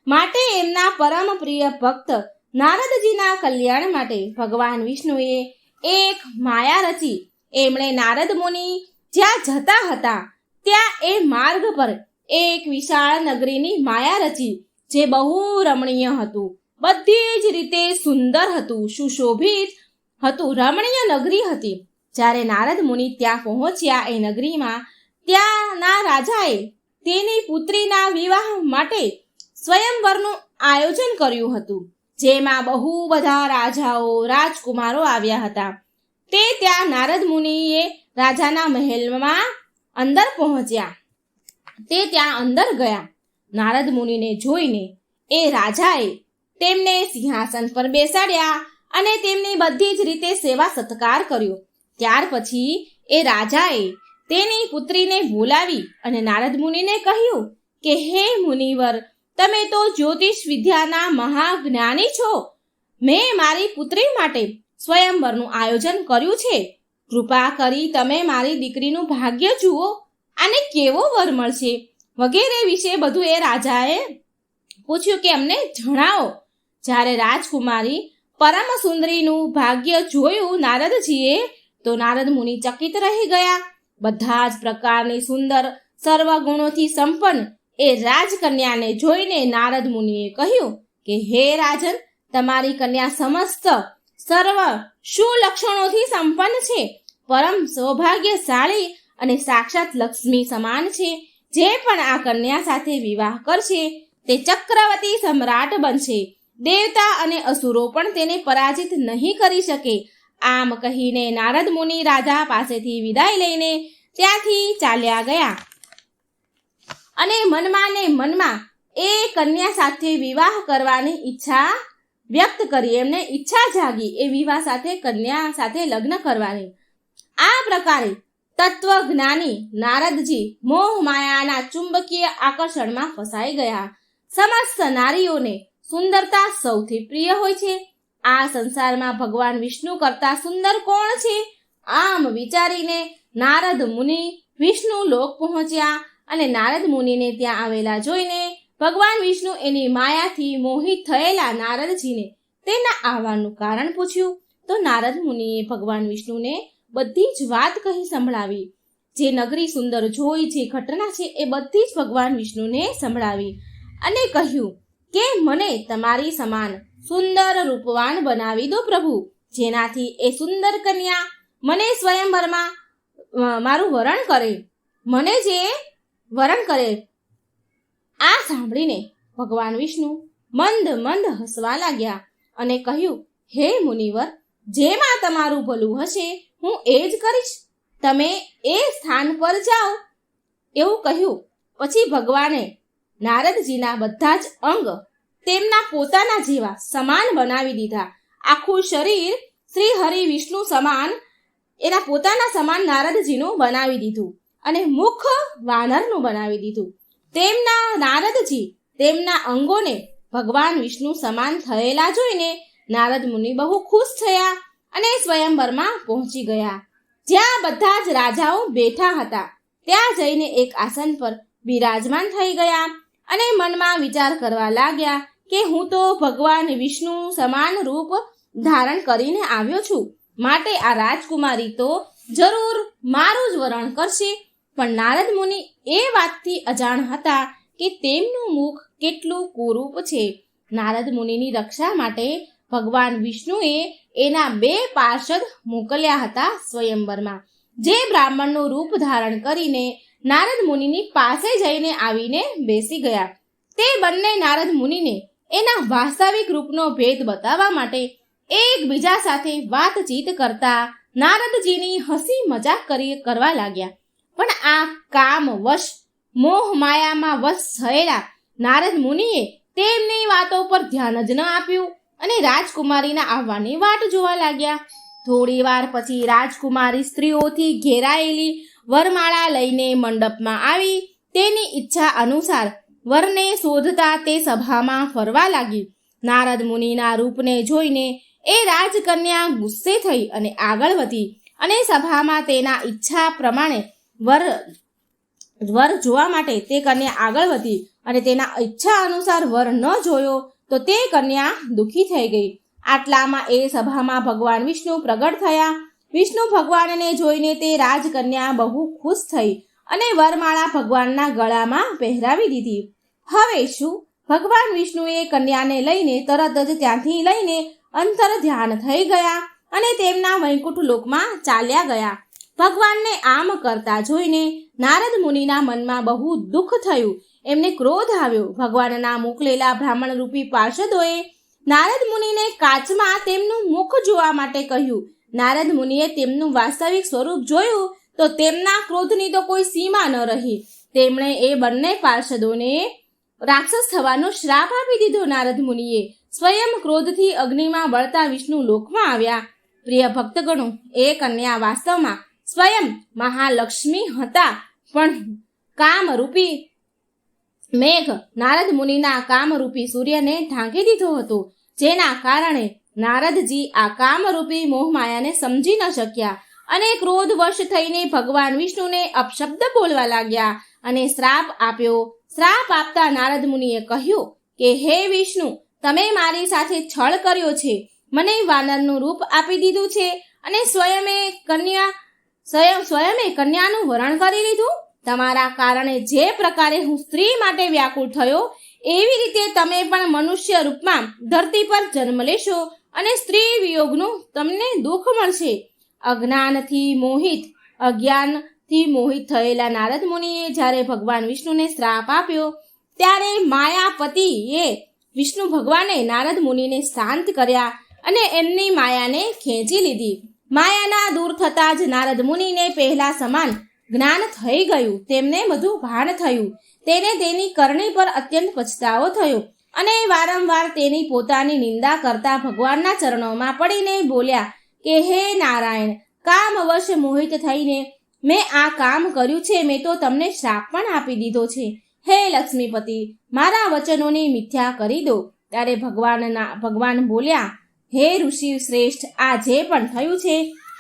માટે એમના પરમ પ્રિય ભક્ત નારદજીના કલ્યાણ માટે ભગવાન વિષ્ણુએ એક માયા રચી. એમણે નારદ મુનિ જ્યાં જતા હતા ત્યાં એ માર્ગ પર એક વિશાળ નગરીની માયા રચી, જે બહુ રમણીય હતું, બધી જ રીતે સુંદર હતું, સુશોભિત હતું, રમણીય નગરી હતી. જ્યારે નારદ મુનિ ત્યાં પહોંચ્યા એ નગરીમાં, ત્યાંના રાજાએ તેની પુત્રીના વિવાહ માટે સ્વયંવરનું આયોજન કર્યું હતું, જેમાં બહુ બધા રાજાઓ રાજકુમારો આવ્યા હતા. તે ત્યાં નારદ મુનિએ રાજાના મહેલમાં અંદર પહોંચ્યા. તે ત્યાં અંદર ગયા. નારદ મુનિને જોઈને એ રાજાએ તેમને સિંહાસન પર બેસાડ્યા અને તેમની બધી જ રીતે સેવા સત્કાર કર્યો. ત્યાર પછી એ રાજાએ તેની પુત્રીને બોલાવી અને નારદ મુનિને કહ્યું કે હે મુનિવર, તમે તો જ્યોતિષ વિદ્યાના મહાજ્ઞાની છો. મેં મારી પુત્રી માટે સ્વયંવરનું આયોજન કર્યું છે. કૃપા કરી તમે મારી દીકરીનું ભાગ્ય જુઓ, આને કેવો વર મળશે વગેરે વિશે બધું એ રાજાએ પૂછ્યું કે અમને જણાવો. જ્યારે રાજકુમારી પરમ સુંદરીનું ભાગ્ય જોયું નારદજીએ, તો નારદ મુનિ ચકિત રહી ગયા. બધા જ પ્રકારની સુંદર સર્વ ગુણોથી સંપન્ન એ રાજકન્યાને જોઈને નારદ મુનિએ કહ્યું કે હે રાજન, તમારી કન્યા સમસ્ત સર્વ સુલક્ષણોથી સંપન્ન છે, પરમ સૌભાગ્યશાળી અને સાક્ષાત લક્ષ્મી સમાન છે. જે પણ આ કન્યા સાથે વિવાહ કરશે તે ચક્રવર્તી સમ્રાટ બનશે. દેવતા અને અસુરો પણ તેને પરાજિત નહીં કરી શકે. આમ કહીને નારદ મુનિ રાજા પાસેથી વિદાય લઈને ત્યાંથી ચાલ્યા ગયા અને મનમાં એ કન્યા સાથે વિવાહ કરવાની ઈચ્છા વ્યક્ત કરી. એમને ઈચ્છા જાગી એ વિવાહ સાથે કન્યા સાથે લગ્ન કરવાની. આ પ્રકારે તત્વજ્ઞાની નારદજી મોહ માયાના ચુંબકીય આકર્ષણમાં ફસાઈ ગયા. સમસ્ત નારીઓને સુંદરતા સૌથી પ્રિય હોય છે. આ સંસારમાં ભગવાન વિષ્ણુ કરતા સુંદર કોણ છે? આમ વિચારીને નારદ મુનિ વિષ્ણુ લોક પહોંચ્યા અને નારદ મુનિને ત્યાં આવેલા જોઈને ભગવાન વિષ્ણુ એની માયાથી મોહિત થયેલા નારદજીને તેના આવવાનું કારણ પૂછ્યું. તો નારદ મુનિએ ભગવાન વિષ્ણુને બધી જ વાત કહી સંભળાવી. જે નગરી સુંદર જોઈ, જે ઘટના છે એ બધી જ ભગવાન વિષ્ણુને સંભળાવી અને કહ્યું કે મને તમારી સમાન સુંદર રૂપવાન બનાવી દો પ્રભુ, જેનાથી એ સુંદર કન્યા મને સ્વયંવરમાં મારું વરણ કરે, મને જે વરણ કરે. આ સાંભળીને ભગવાન વિષ્ણુ મંદ હસવા લાગ્યા અને કહ્યું હે મુનિવર, જેમાં તમારું ભલું હશે હું એ જ કરીશ, તમે એ સ્થાન પર જાઓ એવું કહ્યું. પછી ભગવાને નારદજીના બધા જ અંગ તેમના પોતાના જેવા સમાન બનાવી દીધા. આખું શરીર શ્રી હરિ વિષ્ણુ સમાન એના પોતાના સમાન નારદજીનું બનાવી દીધું અને મુખ વાનરનું બનાવી દીધું. નારદજી તેમના અંગોને ભગવાન વિષ્ણુ સમાન થયેલા જોઈને નારદ મુનિ બહુ ખુશ થયા અને સ્વયંવરમાં પહોંચી ગયા. જ્યાં બધા જ રાજાઓ બેઠા હતા ત્યાં જઈને એક આસન પર બિરાજમાન થઈ ગયા અને મનમાં વિચાર કરવા લાગ્યા કે હું તો ભગવાન વિષ્ણુ સમાન રૂપ ધારણ કરીને આવ્યો છું, માટે આ રાજકુમારી તો જરૂર મારું જ વરણ કરશે. પણ નારદ મુનિ એ વાતથી અજાણ હતા કે તેમનું મુખ કેટલું કુરૂપ છે. નારદ મુનિની રક્ષા માટે ભગવાન વિષ્ણુએ એના 2 પાર્ષદ મોકલ્યા હતા સ્વયંવરમાં, જે બ્રાહ્મણનું રૂપ ધારણ કરીને નારદ મુનિની પાસે જઈને આવીને બેસી ગયા. તે બંને નારદ મુનિને એના વાસ્તવિક રૂપનો ભેદ બતાવવા માટે એકબીજા સાથે વાતચીત કરતા નારદજીની હસી મજાક કરવા લાગ્યા. પણ આ કામ વશ મોહ માયામાં વશ થયેલા નારદ મુનિએ તેમની વાતો પર ધ્યાન જ ન આપ્યું અને રાજકુમારીના આવવાની વાટ જોવા લાગ્યા. થોડી વાર પછી રાજકુમારી સ્ત્રીઓથી ઘેરાયેલી વરમાળા લઈને મંડપમાં આવી તેની ઈચ્છા અનુસાર વરને શોધતા તે સભામાં ફરવા લાગી. નારદ મુનિના રૂપને જોઈને એ રાજકન્યા ગુસ્સે થઈ અને આગળ વધી અને સભામાં તેના ઈચ્છા પ્રમાણે વર જોવા માટે તે કન્યા આગળ વધી અને તેના ઈચ્છા અનુસાર વર ન જોયો તો તે કન્યા દુઃખી થઈ ગઈ. આટલામાં એ સભામાં ભગવાન વિષ્ણુ પ્રગટ થયા. વિષ્ણુ ભગવાનને જોઈને તે રાજકન્યા બહુ ખુશ થઈ અને વરમાળા ભગવાનના ગળામાં પહેરાવી દીધી. હવે શું? ભગવાન વિષ્ણુએ કન્યાને લઈને તરત જ ત્યાંથી લઈને અંતર ધ્યાન થઈ ગયા અને તેમના વૈકુંઠ લોકમાં ચાલ્યા ગયા. ભગવાનને આમ કરતા જોઈને નારદ મુનિના મનમાં બહુ દુઃખ થયું. એમને ક્રોધ આવ્યો. ભગવાનના મોકલેલા બ્રાહ્મણ રૂપી પાર્ષદોએ નારદ મુનિને કાચમાં તેમનું મુખ જોવા માટે કહ્યું. નારદ મુનિએ તેમનું વાસ્તવિક સ્વરૂપ જોયું તો તેમના ક્રોધની તો કોઈ સીમા ન રહી. તેમણે એ બંને પાર્ષદોને રાક્ષસ થવાનો શ્રાપ આપી દીધો. નારદ મુનિએ સ્વયં ક્રોધથી અગ્નિમાં બળતા વિષ્ણુ લોકમાં આવ્યા. પ્રિય ભક્તગણો, એ કન્યા વાસ્તવમાં સ્વયં મહાલક્ષ્મી હતા, પણ કામરૂપી મેઘ નારદ મુનિના કામરૂપી સૂર્યને ઢાંકી દીધો હતો, જેના કારણે નારદજી આ કામરૂપી મોહમાયાને સમજી ન શક્યા અને ક્રોધવશ થઈને ભગવાન વિષ્ણુને અપશબ્દ બોલવા લાગ્યા અને શ્રાપ આપ્યો. શ્રાપ આપતા નારદ મુનિએ કહ્યું કે હે વિષ્ણુ, તમે મારી સાથે છળ કર્યો છે, મને વાનરનું રૂપ આપી દીધું છે અને સ્વયમે કન્યાનું વરણ કરી લીધું. તમારા કારણે જે પ્રકારે હું સ્ત્રી માટે વ્યાકુળ થયો, એવી રીતે તમે પણ મનુષ્ય રૂપમાં ધરતી પર જન્મ લેશો અને સ્ત્રી વિયોગનું તમને દુઃખ મળશે. અજ્ઞાનથી મોહિત થયેલા નારદ મુનિએ જ્યારે ભગવાન વિષ્ણુને શ્રાપ આપ્યો, ત્યારે માયાપતિએ વિષ્ણુ ભગવાને નારદ મુનિને શાંત કર્યા અને એમની માયાને ખેંચી લીધી. માયાના દૂર થતાં જ નારદ મુનિને પહેલા સમાન જ્ઞાન થઈ ગયું. તેમને બધું ભાન થયું. તેને તેની કરણી પર અત્યંત પછતાવો થયો અને વારંવાર તેની પોતાની નિંદા કરતા ભગવાનના ચરણોમાં પડીને બોલ્યા કે હે નારાયણ, કામવશ મોહિત થઈને મેં આ કામ કર્યું છે. મેં તો તમને શ્રાપ પણ આપી દીધો છે. હે લક્ષ્મીપતિ, મારા વચનોની મિથ્યા કરી દો. ત્યારે ભગવાન બોલ્યા, હે ઋષિ શ્રેષ્ઠ, આ જે પણ થયું છે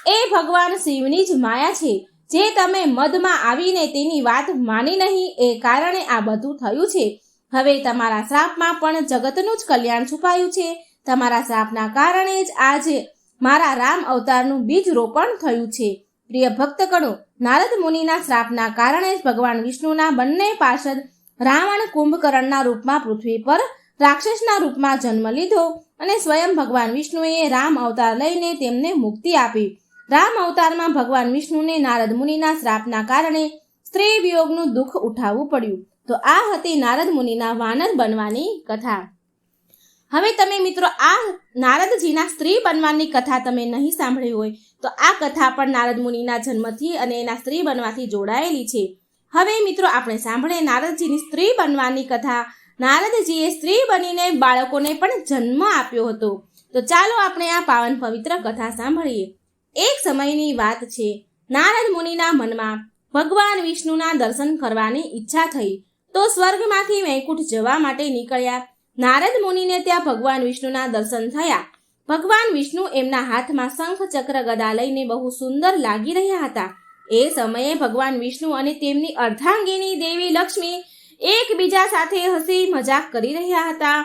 એ ભગવાન શિવની જ માયા છે. જે તમે મદમાં આવીને તેની વાત માની નહીં, એ કારણે આ બધું થયું છે. હવે તમારા શ્રાપમાં પણ જગતનું જ કલ્યાણ છુપાયું છે. તમારા શ્રાપના કારણે જ આજે મારા રામ અવતારનું બીજ રોપણ થયું છે. પ્રિય ભક્તગણો, નારદ મુનિના શ્રાપના કારણે જ ભગવાન વિષ્ણુના બંને પાર્ષદ રાવણ કુંભકર્ણના રૂપમાં પૃથ્વી પર રાક્ષસના રૂપમાં જન્મ લીધો અને સ્વયં ભગવાન વિષ્ણુએ રામ અવતાર લઈને તેમને મુક્તિ આપી. રામ અવતારમાં ભગવાન વિષ્ણુને નારદ મુનિના શ્રાપના કારણે સ્ત્રી વિયોગનું દુઃખ ઉઠાવવું પડ્યું. તો આ હતી નારદ મુનિના વાનર બનવાની કથા. હવે તમે મિત્રો આ નારદજીના સ્ત્રી બનવાની કથા તમે નહીં સાંભળી હોય તો આ કથા પણ નારદ મુનિના જન્મથી અને એના સ્ત્રી બનવાથી જોડાયેલી છે. હવે મિત્રો આપણે સાંભળે નારદજીની સ્ત્રી બનવાની કથા. નારદજીએ સ્ત્રી બનીને બાળકોને પણ જન્મ આપ્યો હતો. તો ચાલો આપણે આ પાવન પવિત્ર કથા સાંભળીએ. એક સમયની વાત છે. નારદ મુનિના મનમાં ભગવાન વિષ્ણુના દર્શન કરવાની ઈચ્છા થઈ તો સ્વર્ગમાંથી વૈકુંઠ જવા માટે નીકળ્યા. નારદ મુનિને ત્યાં ભગવાન વિષ્ણુના દર્શન થયા. ભગવાન વિષ્ણુ એમના હાથમાં શંખ ચક્ર ગદા લઈને બહુ સુંદર લાગી રહ્યા હતા. એ સમયે ભગવાન વિષ્ણુ અને તેમની અર્ધાંગિની દેવી લક્ષ્મી એકબીજા સાથે હસી મજાક કરી રહ્યા હતા,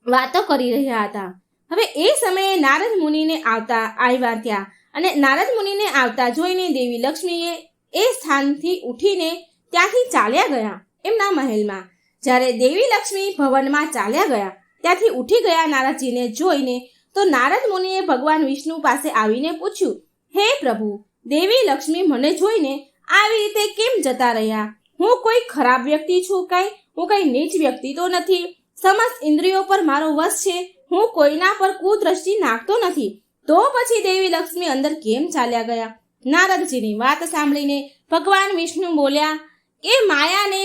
વાતો કરી રહ્યા હતા. હવે એ સમયે નારદ મુનિને આવ્યા ત્યાં અને નારદ મુનિને આવતા જોઈને દેવી લક્ષ્મીએ એ સ્થાનથી ઉઠીને ત્યાંથી ચાલ્યા ગયા એમના મહેલમાં. જ્યારે દેવી લક્ષ્મી ભવનમાં ચાલ્યા ગયા ત્યાંથી ઉઠી ગયા નારદજીને જોઈને તો નારદ મુનિએ ભગવાન વિષ્ણુ પાસે આવીને પૂછ્યું, હે પ્રભુ, દેવી લક્ષ્મી મને જોઈને આવી રીતે કેમ જતા રહ્યા? હું કોઈ ખરાબ વ્યક્તિ છું કાંઈ? હું કઈ નીચ વ્યક્તિ તો નથી. સમસ્ત ઇન્દ્રિયો પર મારો વશ છે. હું કોઈના પર કુદ્રષ્ટિ નાખતો નથી. તો પછી દેવી લક્ષ્મી અંદર કેમ ચાલ્યા ગયા? નારદજીની વાત સાંભળીને ભગવાન વિષ્ણુ બોલ્યા કે માયાને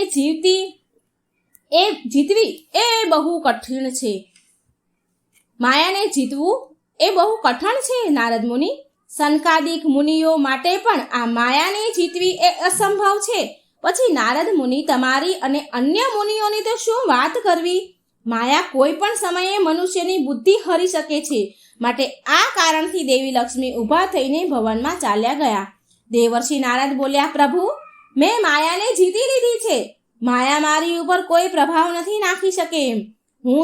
જીતવી એ બહુ કઠિન છે. માયાને જીતવું એ બહુ કઠણ છે નારદ મુનિ. સનકાદિક મુનિઓ માટે પણ આ માયાને જીતવી એ અસંભવ છે. પછી નારદ મુનિ તમારી અને અન્ય મુનિઓની તો શું વાત કરવી? માયા કોઈ પણ સમયે મનુષ્યની બુદ્ધિ હરી શકે છે. માટે આ કારણથી દેવી લક્ષ્મી ઊભા થઈને ભવનમાં ચાલ્યા ગયા. દેવર્ષિ નારદ બોલ્યા, પ્રભુ, મેં માયાને જીતી લીધી છે. માયા મારી ઉપર કોઈ પ્રભાવ નથી નાખી શકે એમ. હું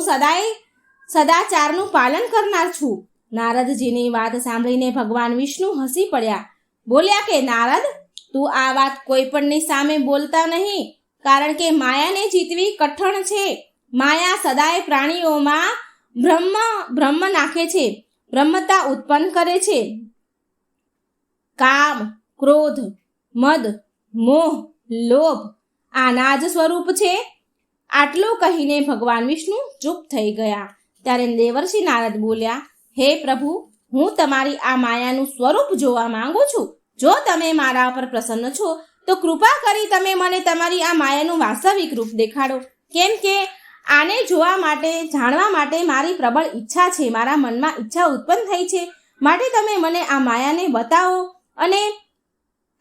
સદાચારનું પાલન કરનાર છું. નારદજીની વાત સાંભળીને ભગવાન વિષ્ણુ હસી પડ્યા. બોલ્યા કે નારદ, તું આ વાત કોઈ પણની સામે બોલતા નહીં, કારણ કે માયાને જીતવી કઠણ છે. માયા સદાય પ્રાણીઓમાં બ્રહ્મ નાખે છે, બ્રહ્મતા ઉત્પન્ન કરે છે. કામ, ક્રોધ, મદ, મોહ, લોભ આના જ સ્વરૂપ છે. આટલું કહીને ભગવાન વિષ્ણુ ચૂપ થઈ ગયા. ત્યારે દેવર્ષિ નારદ બોલ્યા, હે પ્રભુ, હું તમારી આ માયાનું સ્વરૂપ જોવા માંગુ છું. જો તમે મારા પર પ્રસન્ન છો તો કૃપા કરી તમે મને તમારી આ માયાનું વાસ્તવિક રૂપ દેખાડો. કેમ કે આને જોવા માટે, જાણવા માટે મારી પ્રબળ ઈચ્છા છે. મારા મનમાં ઈચ્છા ઉત્પન્ન થઈ છે, માટે તમે મને આ માયાને બતાવો અને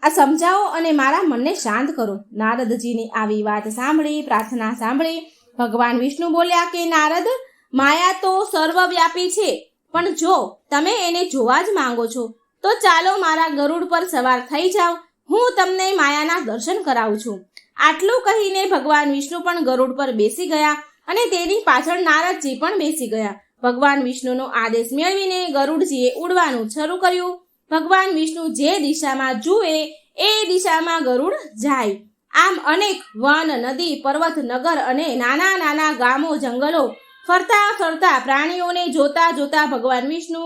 આ સમજાવો અને મારા મનને શાંત કરો. નારદજીની આવી વાત સાંભળી, પ્રાર્થના સાંભળી ભગવાન વિષ્ણુ બોલ્યા કે નારદ, માયા તો સર્વવ્યાપી છે, પણ જો તમે એને જોવા જ માંગો છો તો ચાલો મારા ગરુડ પર સવાર થઈ જાઓ. હું તમને માયાના દર્શન કરાવું છું. આટલું કહીને ભગવાન વિષ્ણુ પણ ગરુડ પર બેસી ગયા અને તેની પાછળ નારદજી પણ બેસી ગયા. ભગવાન વિષ્ણુનો આદેશ મેળવીને ગરુડજીએ ઉડવાનું શરૂ કર્યું. ભગવાન વિષ્ણુ જે દિશામાં જુએ એ દિશામાં ગરુડ જાય. આમ અનેક વન, નદી, પર્વત, નગર અને નાના નાના ગામો, જંગલો ફરતા ફરતા પ્રાણીઓને જોતા જોતા ભગવાન વિષ્ણુ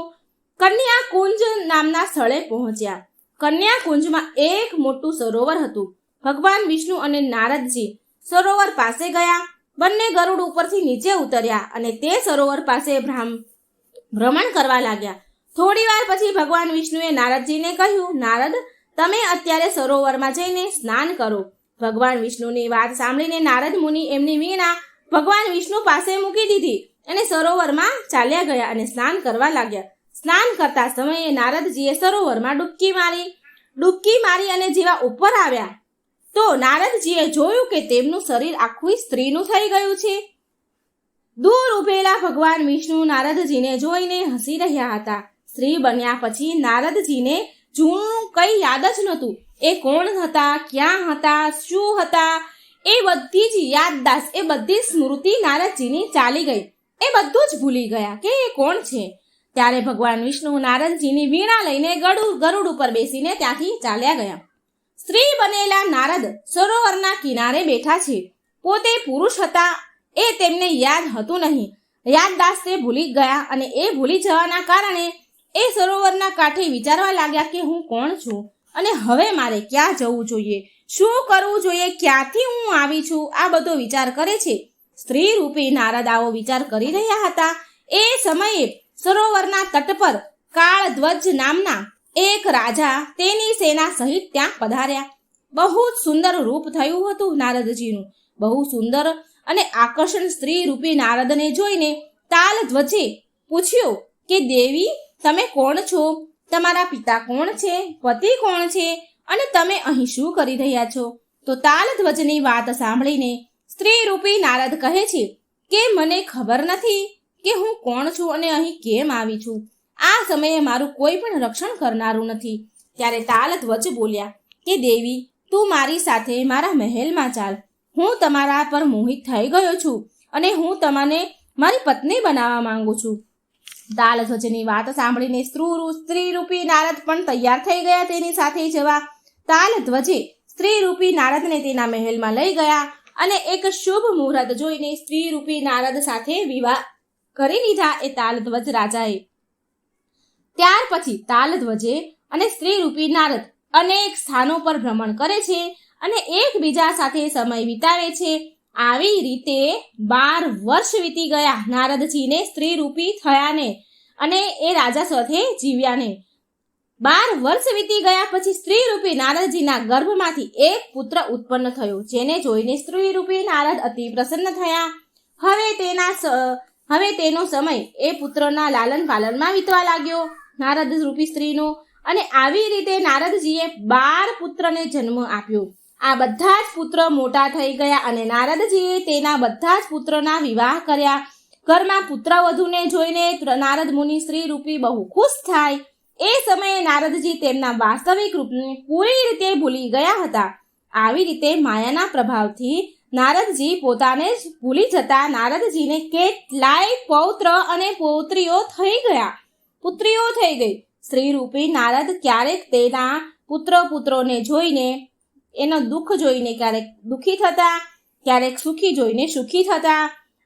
કન્યાકુંજ નામના સ્થળે પહોંચ્યા. કન્યાકુંજમાં એક મોટું સરોવર હતું. ભગવાન વિષ્ણુ અને નારદજી સરોવર પાસે ગયા. બંને ગરુડ ઉપરથી નીચે ઉતર્યા અને તે સરોવર પાસે ભ્રમણ કરવા લાગ્યા. થોડી વાર પછી ભગવાન વિષ્ણુએ નારદજીને કહ્યું, નારદ, તમે અત્યારે સરોવરમાં જઈને સ્નાન કરો. ભગવાન વિષ્ણુની વાત સાંભળીને નારદ મુનિ એમની વીણા ભગવાન વિષ્ણુ પાસે મૂકી દીધી અને સરોવરમાં ચાલ્યા ગયા અને સ્નાન કરવા લાગ્યા. સ્નાન કરતા સમયે નારદજીએ સરોવરમાં ડૂબકી મારી અને જેવા ઉપર આવ્યા તો નારદજીએ જોયું કે તેમનું શરીર આખું સ્ત્રીનું થઈ ગયું છે. દૂર ઉભેલા ભગવાન વિષ્ણુ નારદજીને જોઈને હસી રહ્યા હતા. સ્ત્રી બન્યા પછી નારદજીને જૂનું કંઈ યાદ જ નહોતું. એ કોણ હતા, ક્યાં હતા, શું હતા, એ બધી જ યાદદાસ્ત, એ બધી સ્મૃતિ નારદજીની ચાલી ગઈ. એ બધું જ ભૂલી ગયા કે એ કોણ છે. ત્યારે ભગવાન વિષ્ણુ નારદજીની વીણા લઈને ગરુડ ઉપર બેસીને ત્યાંથી ચાલ્યા ગયા. સ્ત્રી બનેલા નારદ સરોવરના કિનારે બેઠા છે. પોતે પુરુષ હતા એ તેમને યાદ હતું નહીં. યાદદાસ્ત તે ભૂલી ગયા અને એ ભૂલી જવાના કારણે એ સરોવરના કાંઠે વિચારવા લાગ્યા કે હું કોણ છું અને હવે મારે ક્યાં જવું જોઈએ, શું કરવું જોઈએ, ક્યાંથી હું આવી છું, આ બધો વિચાર કરે છે. સ્ત્રી રૂપી નારદ આવો વિચાર કરી રહ્યા હતા. એ સમયે સરોવરના તટ પર કાળધ્વજ નામના એક રાજા તેની સેના સહિત ત્યાં પધાર્યા. બહુ જ સુંદર રૂપ થયું હતું નારદજીનું. બહુ સુંદર અને આકર્ષણ સ્ત્રી રૂપી નારદને જોઈને તાલધ્વજે પૂછ્યું કે દેવી, તમે કોણ છો? તમારા પિતા કોણ છે? પતિ કોણ છે? અને તમે અહીં શું કરી રહ્યા છો? તો તાલધ્વજની વાત સાંભળીને સ્ત્રી રૂપી નારદ કહે છે કે મને ખબર નથી કે હું કોણ છું અને અહીં કેમ આવી છું. આ સમયે મારું કોઈ પણ રક્ષણ કરનારું નથી. ત્યારે તાલધ્વજ બોલ્યા કે દેવી, તું મારી સાથે મારા મહેલમાં ચાલ. હું તમારા પર મોહિત થઈ ગયો છું અને હું તમને મારી પત્ની બનાવવા માંગુ છું. તાલધ્વજની વાત સાંભળીને સ્ત્રી રૂપી નારદ પણ તૈયાર થઈ ગયા તેની સાથે જવા. તાલધ્વજે સ્ત્રી રૂપી નારદને તેના મહેલમાં લઈ ગયા અને એક શુભ મુહૂર્ત જોઈને સ્ત્રી રૂપી નારદ સાથે વિવાહ કરી લીધા એ તાલધ્વજ રાજાએ. ત્યાર પછી તાલધ્વજે અને સ્ત્રી રૂપી નારદ અનેક સ્થાનો પર ભ્રમણ કરે છે અને એકબીજા સાથે સમય વિતાવે છે. આવી રીતે 12 વર્ષ વીતી ગયા નારદજીને સ્ત્રી રૂપી થયાને અને એ રાજા સાથે જીવ્યાને. 12 વર્ષ વીતી ગયા પછી સ્ત્રી રૂપી નારદજીના ગર્ભમાંથી એક પુત્ર ઉત્પન્ન થયો, જેને જોઈને સ્ત્રી રૂપી નારદ અતિ પ્રસન્ન થયા. હવે તેનો સમય એ પુત્રના લાલન પાલનમાં વીતવા લાગ્યો, નારદ રૂપી સ્ત્રીનો. અને આવી રીતે નારદજીએ 12 પુત્રને જન્મ આપ્યો. આ બધા જ પુત્ર મોટા થઈ ગયા અને નારદજીએ તેના બધા જ પુત્રોના વિવાહ કર્યા. ઘરમાં પુત્ર વધુને જોઈને નારદ મુનિ સ્ત્રી રૂપી બહુ ખુશ થાય. એ સમયે નારદજી તેમના વાસ્તવિક રૂપને પૂરી રીતે ભૂલી ગયા હતા. આવી રીતે માયાના પ્રભાવથી નારદજી પોતાને જ ભૂલી જતા નારદજીને કેટલાય પૌત્ર અને પુત્રીઓ થઈ ગઈ. સ્ત્રીરૂપી નારદ ક્યારેક તેના પુત્રોને જોઈને એનો દુઃખ જોઈને ક્યારેક દુઃખી થતા, ક્યારેક સુખી જોઈને સુખી થતા,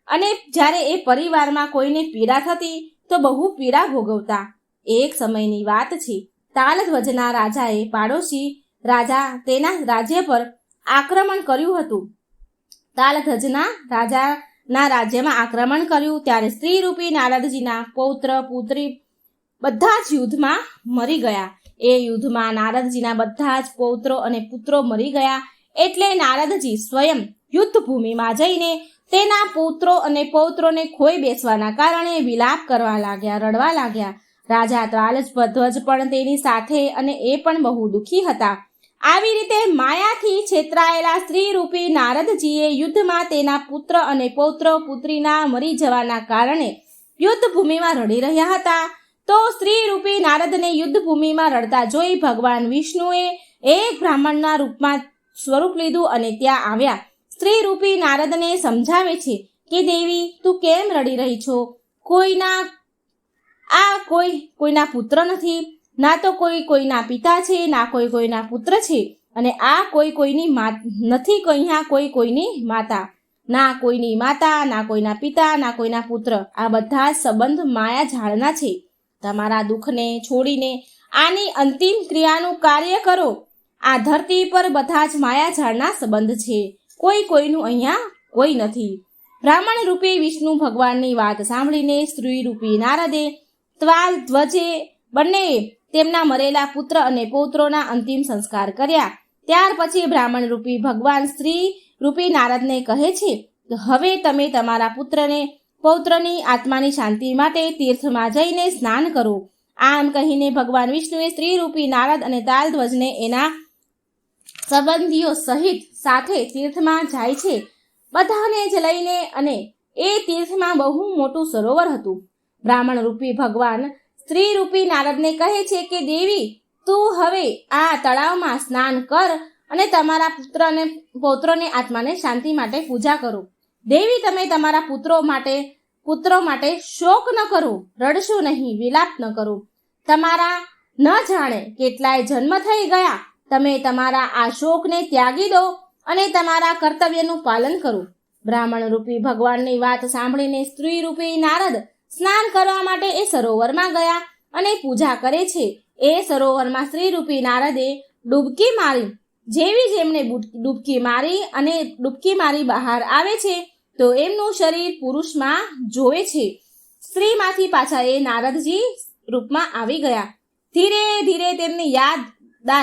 અને જ્યારે એ પરિવારમાં કોઈને પીડા થતી તો બહુ પીડા ભોગવતા. એક સમયની વાત છે. તાલધ્વજના રાજાએ પાડોશી રાજા તેના રાજ્ય પર આક્રમણ કર્યું હતું. તાલધ્વજના રાજાના રાજ્યમાં આક્રમણ કર્યું ત્યારે સ્ત્રીરૂપી નારદજીના પૌત્ર પુત્રી બધા જ યુદ્ધમાં મરી ગયા. એ યુદ્ધમાં નારદજીના બધા જ પૌત્રો અને પુત્રો મરી ગયા. એટલે નારદજી સ્વયં યુદ્ધ ભૂમિમાં જઈને તેના પુત્રો અને પૌત્રોને ખોઈ બેસવાના કારણે વિલાપ કરવા લાગ્યા, રડવા લાગ્યા. રાજા તાલધ્વજ પણ તેની સાથે, અને એ પણ બહુ દુઃખી હતા. આવી રીતે માયાથી છેતરાયેલા સ્ત્રીરૂપી નારદજીએ યુદ્ધમાં તેના પુત્ર અને પૌત્ર પુત્રીના મરી જવાના કારણે યુદ્ધ ભૂમિમાં રડી રહ્યા હતા. તો સ્ત્રીરૂપી નારદને યુદ્ધ ભૂમિમાં રડતા જોઈ ભગવાન વિષ્ણુએ એક બ્રાહ્મણના રૂપમાં સ્વરૂપ લીધું અને ત્યાં આવ્યા. સ્ત્રીરૂપી નારદને સમજાવે છે કે દેવી, તું કેમ રડી રહી છો? કોઈના પુત્ર નથી, ના તો કોઈના પિતા છે, ના કોઈના પુત્ર છે, અને આ કોઈની નથી, અહીંયા કોઈની માતા, ના કોઈની માતા, ના કોઈના પિતા, ના કોઈના પુત્ર. આ બધા સંબંધ માયા ઝાડના છે. તમારા દુઃખને છોડીને આની અંતિમ ક્રિયાનું કાર્ય કરો. આ ધરતી પર બધા જ માયા ઝાડના સંબંધ છે. કોઈનું અહીંયા કોઈ નથી. બ્રાહ્મણ રૂપી વિષ્ણુ ભગવાનની વાત સાંભળીને સ્ત્રીરૂપી નારદે તાલધ્વજે બંનેએ તેમના મરેલા પુત્ર અને પૌત્રોના અંતિમ સંસ્કાર કર્યા. ત્યાર પછી બ્રાહ્મણ રૂપી ભગવાન સ્ત્રી રૂપી નારદને કહે છે કે હવે તમે તમારા પૌત્રની આત્માની શાંતિ માટે તીર્થમાં જઈને સ્નાન કરો. આમ કહીને ભગવાન વિષ્ણુએ સ્ત્રીરૂપી નારદ અને તાલધ્વજને એના સંબંધીઓ સહિત સાથે તીર્થમાં જાય છે. બધાને જ લઈને, અને એ તીર્થમાં બહુ મોટું સરોવર હતું. બ્રાહ્મણ રૂપી ભગવાન સ્ત્રીરૂપી નારદને કહે છે કે દેવી, તું હવે આ તળાવમાં સ્નાન કર અને તમારા પુત્ર અને પૌત્રોને આત્માને શાંતિ માટે પૂજા કરો. દેવી, તમે તમારા પુત્રો માટે શોક ન કરો, રડશો નહીં, વિલાપ ન કરો. તમારા ન જાણે કેટલાય જન્મ થઈ ગયા. તમે તમારા આ શોકને ત્યાગી દો અને તમારા કર્તવ્યનું પાલન કરો. બ્રાહ્મણ રૂપી ભગવાનની વાત સાંભળીને સ્ત્રીરૂપી નારદ સ્નાન કરવા માટે એ સરોવરમાં ગયા અને પૂજા કરે છે. એ સરોવરમાં સ્ત્રીરૂપી નારદે ડૂબકી મારી. જેવી જેમણે ડૂબકી મારી બહાર આવે છે તો એમનું શરીર પુરુષમાં જોવે છે. સ્ત્રીમાંથી પાછા એ નારદજી રૂપમાં આવી ગયા. ધીરે ધીરે તેમની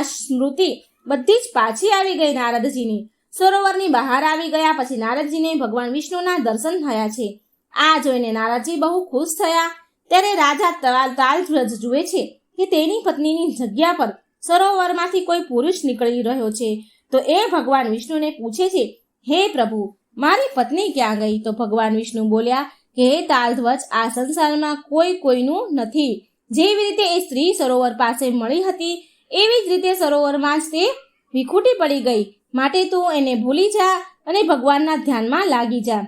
સ્મૃતિ બધી જ પાછી આવી ગઈ નારદજીની. સરોવરની બહાર આવી ગયા પછી નારદજીને ભગવાન વિષ્ણુના દર્શન થયા છે. આ જોઈને નારદજી બહુ ખુશ થયા. ત્યારે રાજા તાલધ્વજ જુએ છે કે તેની પત્નીની જગ્યા પર સરોવરમાંથી કોઈ પુરુષ નીકળી રહ્યો છે. તો એ ભગવાન વિષ્ણુને પૂછે છે, હે પ્રભુ, મારી પત્ની ક્યાં ગઈ? તો ભગવાન વિષ્ણુ બોલ્યા કે હે તાલધ્વજ, આ સંસારમાં કોઈનું નથી. જેવી રીતે એ સ્ત્રી સરોવર પાસે મળી હતી એવી જ રીતે સરોવરમાં જ તે વિખૂટી પડી ગઈ. માટે તું એને ભૂલી જા અને ભગવાનના ધ્યાનમાં લાગી જા.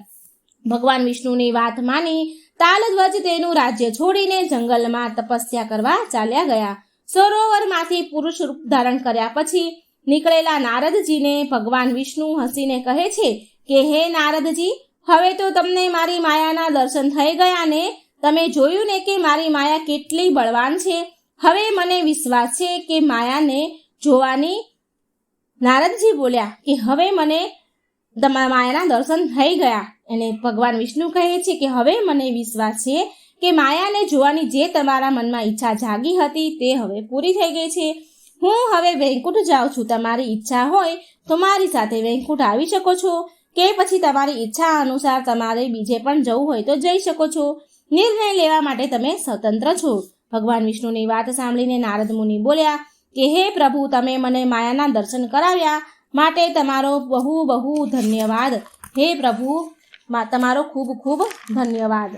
ભગવાન વિષ્ણુની વાત માની તાલધ્વજ તેનું રાજ્ય છોડીને જંગલમાં તપસ્યા કરવા ચાલ્યા ગયા. સરોવરમાંથી પુરુષ રૂપ ધારણ કર્યા પછી નીકળેલા નારદજીને ભગવાન વિષ્ણુ હસીને કહે છે કે હે નારદજી, હવે તો તમને મારી માયાના દર્શન થઈ ગયા ને? તમે જોયું ને કે મારી માયા કેટલી બળવાન છે. હવે મને વિશ્વાસ છે કે માયાને જોવાની. નારદજી બોલ્યા કે હવે મને માયાના દર્શન થઈ ગયા. અને ભગવાન વિષ્ણુ કહે છે કે હવે મને વિશ્વાસ છે કે માયાને જોવાની જે તમારા મનમાં ઈચ્છા જાગી હતી તે હવે પૂરી થઈ ગઈ છે. હું હવે વૈકુંઠ જાઉં છું. તમારી ઈચ્છા હોય તો મારી સાથે વૈકુંઠ આવી શકો છો, કે પછી તમારી ઈચ્છા અનુસાર તમારે બીજે પણ જવું હોય તો જઈ શકો છો. નિર્ણય લેવા માટે તમે સ્વતંત્ર છો. ભગવાન વિષ્ણુની વાત સાંભળીને નારદ મુનિ બોલ્યા કે હે પ્રભુ, તમે મને માયાના દર્શન કરાવ્યા માટે તમારો બહુ બહુ ધન્યવાદ. હે પ્રભુ, તમારો ખૂબ ખૂબ ધન્યવાદ.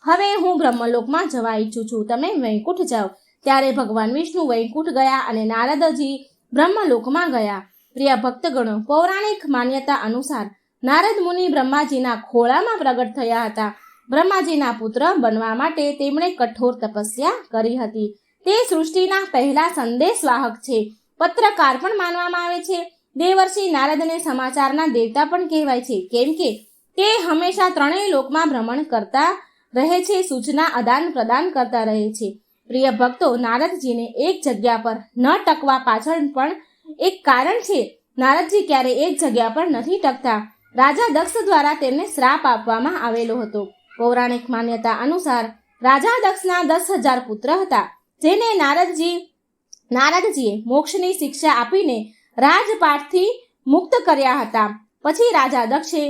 હવે હું બ્રહ્મલોકમાં જવા ઈચ્છું છું. તમે વૈકુંઠ જાઓ. ત્યારે ભગવાન વિષ્ણુ વૈકુંઠ ગયા અને નારદજી બ્રહ્મલોકમાં ગયા. પ્રિય ભક્તગણો, પૌરાણિક માન્યતા અનુસાર નારદ મુનિ બ્રહ્માજીના ખોળામાં પ્રગટ થયા હતા. બ્રહ્માજીના પુત્ર બનવા માટે તેમણે કઠોર તપસ્યા કરી હતી. તે સૃષ્ટિના પહેલા સંદેશવાહક છે, પત્રકાર પણ માનવામાં આવે છે. દેવર્ષિ નારદને સમાચારના દેવતા પણ કહેવાય છે, કેમ કે તે હંમેશા ત્રણેય લોકમાં ભ્રમણ કરતા રહે છે, સૂચના આદાન પ્રદાન કરતા રહે છે. પ્રિય ભક્તો, નારદજીને એક જગ્યા પર ન ટકવા પાછળ પણ એક કારણ છે. નારદજી ક્યારે એક જગ્યા પર નથી ટકતા. રાજા દક્ષ દ્વારા તેમને શ્રાપ આપવામાં આવેલો હતો. પૌરાણિક માન્યતા અનુસાર રાજા દક્ષના 10,000 પુત્ર હતા, જેને નારદજીએ મોક્ષની શિક્ષા આપીને રાજપાઠથી મુક્ત કર્યા હતા. પછી રાજા દક્ષે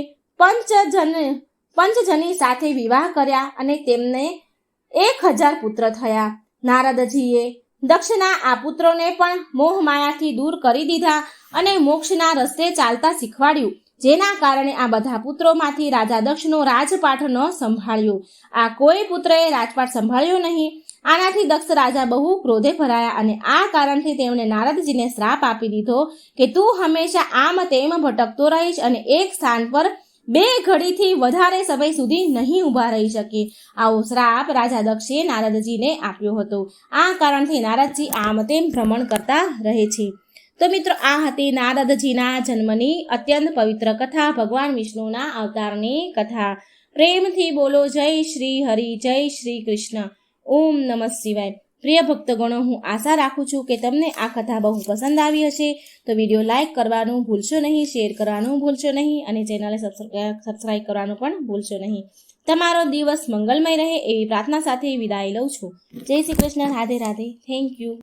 પંચજની સાથે વિવાહ કર્યા અને તેમને 1,000 પુત્ર થયા. નારદજીએ દક્ષના આ પુત્રોને પણ મોહમાયાથી દૂર કરી દીધા અને મોક્ષના રસ્તે ચાલતા શીખવાડ્યું, જેના કારણે આ બધા પુત્રોમાંથી રાજા દક્ષનો રાજપાઠ ન સંભાળ્યો. આ કોઈ પુત્રએ રાજપાઠ સંભાળ્યો નહીં. આનાથી દક્ષ રાજા બહુ ક્રોધે ભરાયા અને આ કારણથી તેમણે નારદજીને શ્રાપ આપી દીધો કે તું હંમેશા આમ તેમ ભટકતો રહીશ અને એક સ્થાન પર 2 ઘડીથી વધારે સમય સુધી નહીં ઊભા રહી શકે. આવો શ્રાપ રાજા દક્ષે નારદજીને આપ્યો હતો. આ કારણથી નારદજી આમ તેમ ભ્રમણ કરતા રહે છે. તો મિત્રો, આ હતી નારદજીના જન્મની અત્યંત પવિત્ર કથા, ભગવાન વિષ્ણુના અવતારની કથા. પ્રેમથી બોલો જય શ્રી હરિ, જય શ્રી કૃષ્ણ. ઓમ નમઃ શિવાય. પ્રિય ભક્તગણો, હું આશા રાખું છું કે તમને આ કથા બહુ પસંદ આવી હશે. તો વિડીયો લાઇક કરવાનું ભૂલશો નહીં, શેર કરવાનું ભૂલશો નહીં અને ચેનલને સબસ્ક્રાઈબ કરવાનું પણ ભૂલશો નહીં. તમારો દિવસ મંગલમય રહે એવી પ્રાર્થના સાથે વિદાય લઉં છું. જય શ્રી કૃષ્ણ. રાધે રાધે. Thank you.